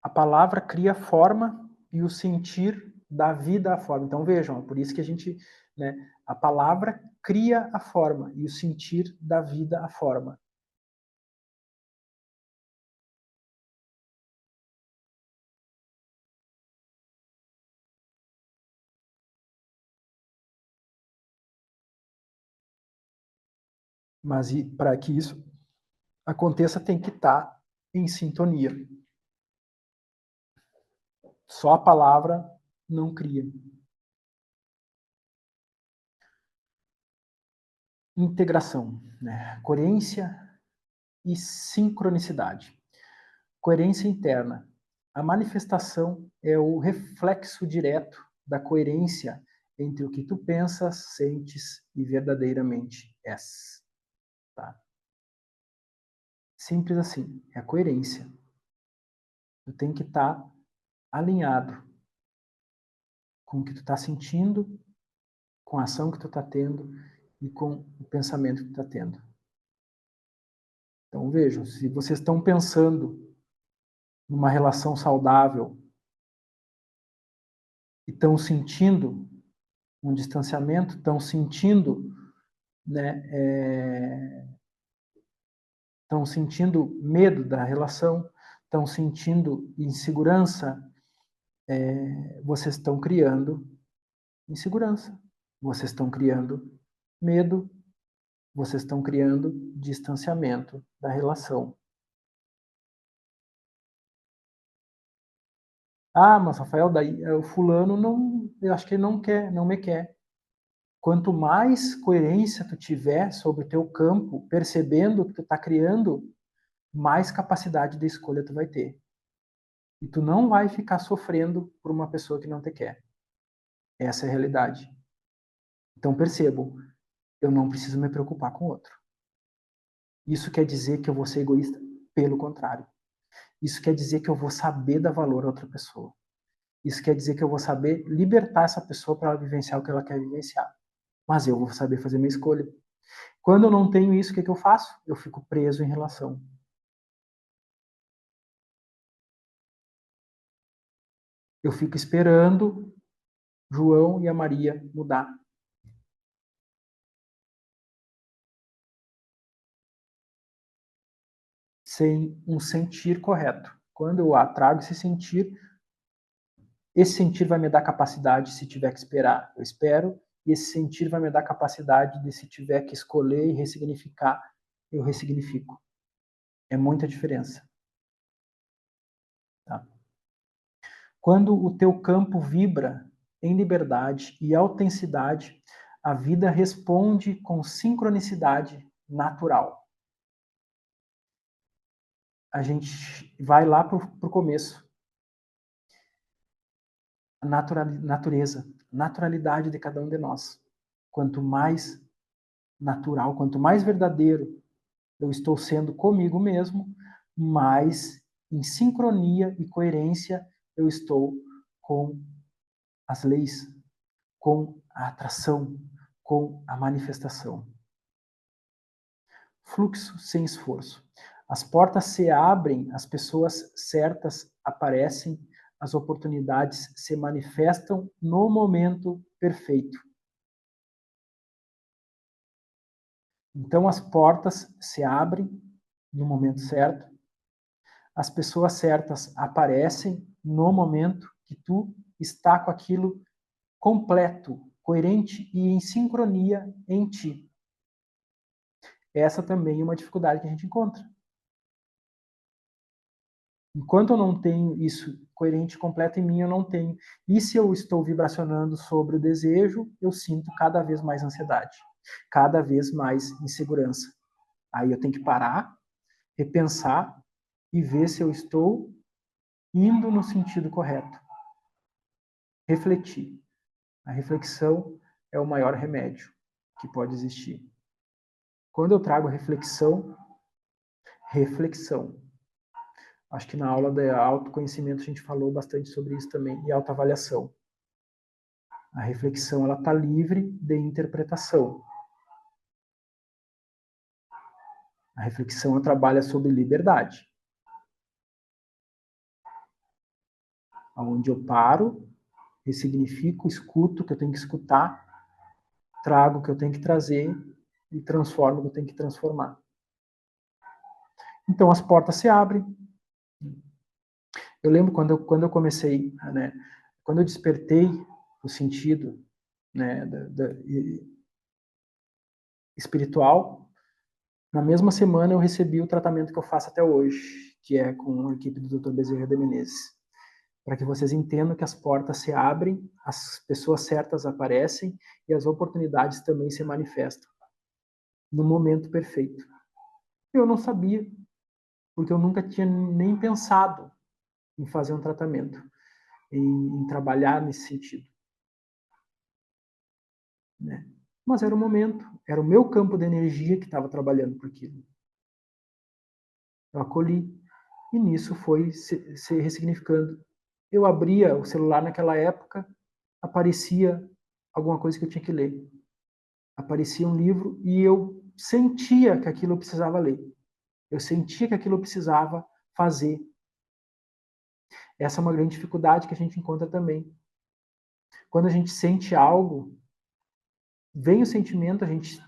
A palavra cria forma e o sentir dá vida à forma. Então vejam, por isso que a gente, né, a palavra cria a forma e o sentir dá vida à forma. Mas para que isso aconteça, tem que estar em sintonia. Só a palavra não cria. Integração, né? Coerência e sincronicidade. Coerência interna. A manifestação é o reflexo direto da coerência entre o que tu pensas, sentes e verdadeiramente és. Tá? Simples assim, é a coerência. Tu tem que estar alinhado com o que tu está sentindo, com a ação que tu está tendo e com o pensamento que tu está tendo. Então vejam, se vocês estão pensando numa relação saudável e estão sentindo um distanciamento, estão sentindo, né, estão sentindo medo da relação, estão sentindo insegurança, vocês estão criando insegurança, vocês estão criando medo, vocês estão criando distanciamento da relação. Ah, mas Rafael, daí o fulano não, eu acho que ele não quer, não me quer. Quanto mais coerência tu tiver sobre o teu campo, percebendo o que tu está criando, mais capacidade de escolha tu vai ter. E tu não vai ficar sofrendo por uma pessoa que não te quer. Essa é a realidade. Então percebo, eu não preciso me preocupar com o outro. Isso quer dizer que eu vou ser egoísta? Pelo contrário. Isso quer dizer que eu vou saber dar valor a outra pessoa. Isso quer dizer que eu vou saber libertar essa pessoa para ela vivenciar o que ela quer vivenciar. Mas eu vou saber fazer minha escolha. Quando eu não tenho isso, o que eu faço? Eu fico preso em relação. Eu fico esperando João e a Maria mudar. Sem um sentir correto. Quando eu trago esse sentir vai me dar capacidade, se tiver que esperar, eu espero, e esse sentir vai me dar capacidade de, se tiver que escolher e ressignificar, eu ressignifico. É muita diferença. Tá? Quando o teu campo vibra em liberdade e autenticidade, a vida responde com sincronicidade natural. A gente vai lá para o começo. A natureza, naturalidade de cada um de nós. Quanto mais natural, quanto mais verdadeiro eu estou sendo comigo mesmo, mais em sincronia e coerência eu estou com as leis, com a atração, com a manifestação. Fluxo sem esforço. As portas se abrem, as pessoas certas aparecem, as oportunidades se manifestam no momento perfeito. Então as portas se abrem no momento certo, as pessoas certas aparecem no momento que tu está com aquilo completo, coerente e em sincronia em ti. Essa também é uma dificuldade que a gente encontra. Enquanto eu não tenho isso coerente, completo em mim, eu não tenho. E se eu estou vibracionando sobre o desejo, eu sinto cada vez mais ansiedade, cada vez mais insegurança. Aí eu tenho que parar, repensar e ver se eu estou indo no sentido correto. Refletir. A reflexão é o maior remédio que pode existir. Quando eu trago reflexão, acho que na aula de autoconhecimento a gente falou bastante sobre isso também, e autoavaliação. A reflexão ela está livre de interpretação. A reflexão ela trabalha sobre liberdade. Onde eu paro, ressignifico, escuto o que eu tenho que escutar, trago o que eu tenho que trazer e transformo o que eu tenho que transformar. Então as portas se abrem. Eu lembro quando eu comecei, né, quando eu despertei o sentido, né, espiritual, na mesma semana eu recebi o tratamento que eu faço até hoje, que é com a equipe do Dr. Bezerra de Menezes. Para que vocês entendam que as portas se abrem, as pessoas certas aparecem e as oportunidades também se manifestam no momento perfeito. Eu não sabia, porque eu nunca tinha nem pensado em fazer um tratamento, em trabalhar nesse sentido, né? Mas era o momento, era o meu campo de energia que estava trabalhando por aquilo. Eu acolhi e nisso foi se ressignificando. Eu abria o celular naquela época, aparecia alguma coisa que eu tinha que ler. Aparecia um livro e eu sentia que aquilo eu precisava ler. Eu sentia que aquilo eu precisava fazer. Essa é uma grande dificuldade que a gente encontra também. Quando a gente sente algo, vem o sentimento, a gente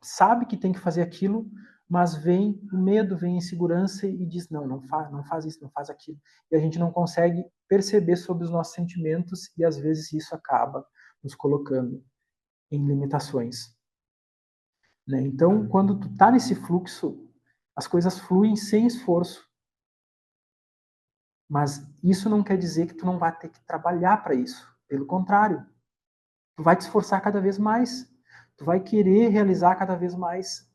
sabe que tem que fazer aquilo, mas vem o medo, vem a insegurança e diz, não faz isso, não faz aquilo. E a gente não consegue perceber sobre os nossos sentimentos e às vezes isso acaba nos colocando em limitações. Né? Então, quando tu tá nesse fluxo, as coisas fluem sem esforço. Mas isso não quer dizer que tu não vai ter que trabalhar para isso. Pelo contrário, tu vai te esforçar cada vez mais. Tu vai querer realizar cada vez mais.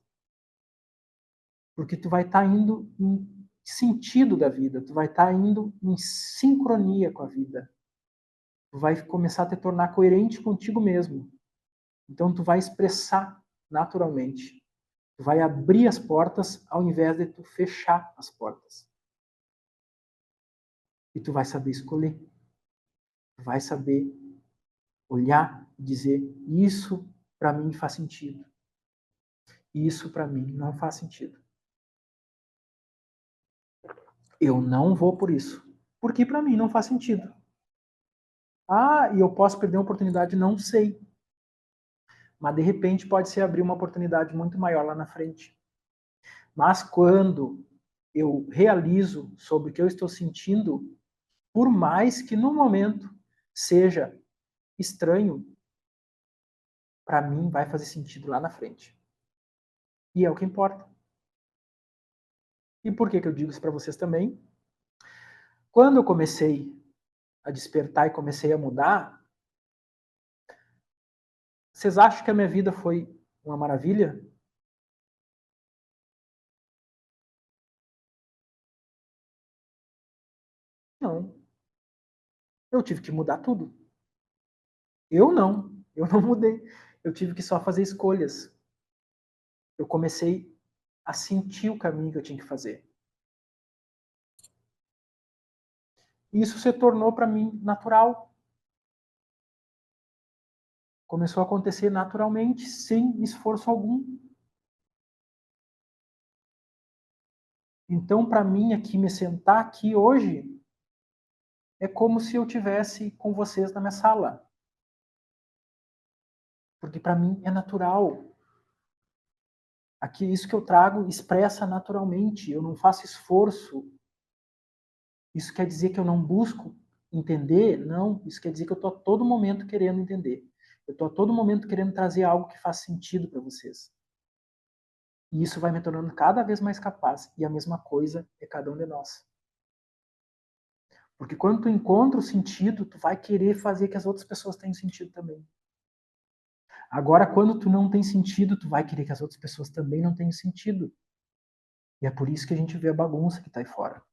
Porque tu vai estar indo em sentido da vida, tu vai estar indo em sincronia com a vida. Tu vai começar a te tornar coerente contigo mesmo. Então tu vai expressar naturalmente. Tu vai abrir as portas ao invés de tu fechar as portas. E tu vai saber escolher. Tu vai saber olhar e dizer, isso para mim faz sentido. Isso para mim não faz sentido. Eu não vou por isso. Porque para mim não faz sentido. Ah, e eu posso perder uma oportunidade? Não sei. Mas de repente pode se abrir uma oportunidade muito maior lá na frente. Mas quando eu realizo sobre o que eu estou sentindo, por mais que no momento seja estranho, para mim vai fazer sentido lá na frente. E é o que importa. E por que eu digo isso para vocês também? Quando eu comecei a despertar e comecei a mudar, vocês acham que a minha vida foi uma maravilha? Não. Eu tive que mudar tudo. Eu não mudei. Eu tive que só fazer escolhas. Eu comecei a sentir o caminho que eu tinha que fazer. E isso se tornou para mim natural. Começou a acontecer naturalmente, sem esforço algum. Então, para mim, aqui, me sentar aqui hoje, é como se eu tivesse com vocês na minha sala. Porque para mim é natural. Aqui, isso que eu trago expressa naturalmente. Eu não faço esforço. Isso quer dizer que eu não busco entender? Não. Isso quer dizer que eu estou a todo momento querendo entender. Eu estou a todo momento querendo trazer algo que faz sentido para vocês. E isso vai me tornando cada vez mais capaz. E a mesma coisa é cada um de nós. Porque quando tu encontra o sentido, tu vai querer fazer que as outras pessoas tenham sentido também. Agora, quando tu não tem sentido, tu vai querer que as outras pessoas também não tenham sentido. E é por isso que a gente vê a bagunça que tá aí fora.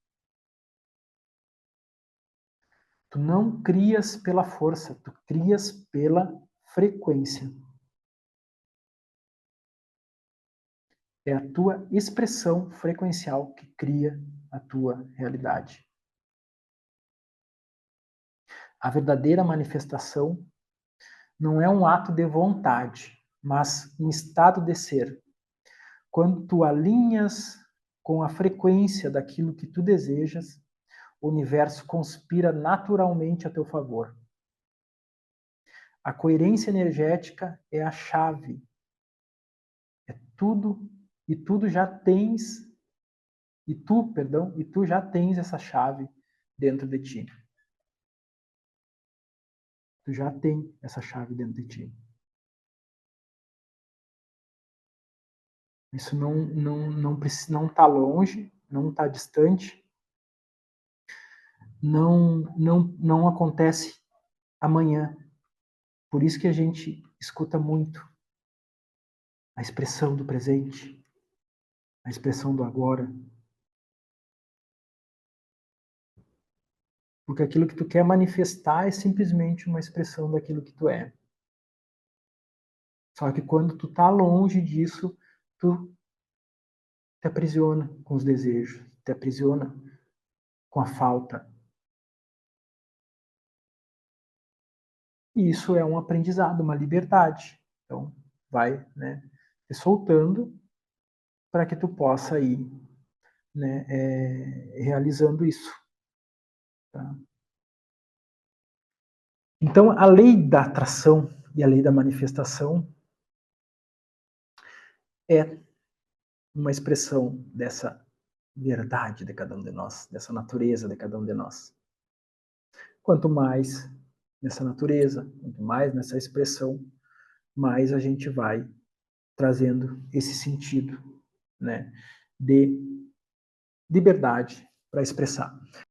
Tu não crias pela força, tu crias pela frequência. É a tua expressão frequencial que cria a tua realidade. A verdadeira manifestação não é um ato de vontade, mas um estado de ser. Quando tu alinhas com a frequência daquilo que tu desejas, o universo conspira naturalmente a teu favor. A coerência energética é a chave. É tudo, e tudo já tens, e tu já tens essa chave dentro de ti. Tu já tem essa chave dentro de ti. Isso não tá longe, não tá distante, não acontece amanhã. Por isso que a gente escuta muito a expressão do presente, a expressão do agora. Porque aquilo que tu quer manifestar é simplesmente uma expressão daquilo que tu é. Só que quando tu tá longe disso, tu te aprisiona com os desejos, te aprisiona com a falta. E isso é um aprendizado, uma liberdade. Então, vai, né, te soltando para que tu possa ir, né, realizando isso. Tá? Então, a lei da atração e a lei da manifestação é uma expressão dessa verdade de cada um de nós, dessa natureza de cada um de nós. Quanto mais nessa natureza, quanto mais nessa expressão, mais a gente vai trazendo esse sentido, né, de liberdade para expressar.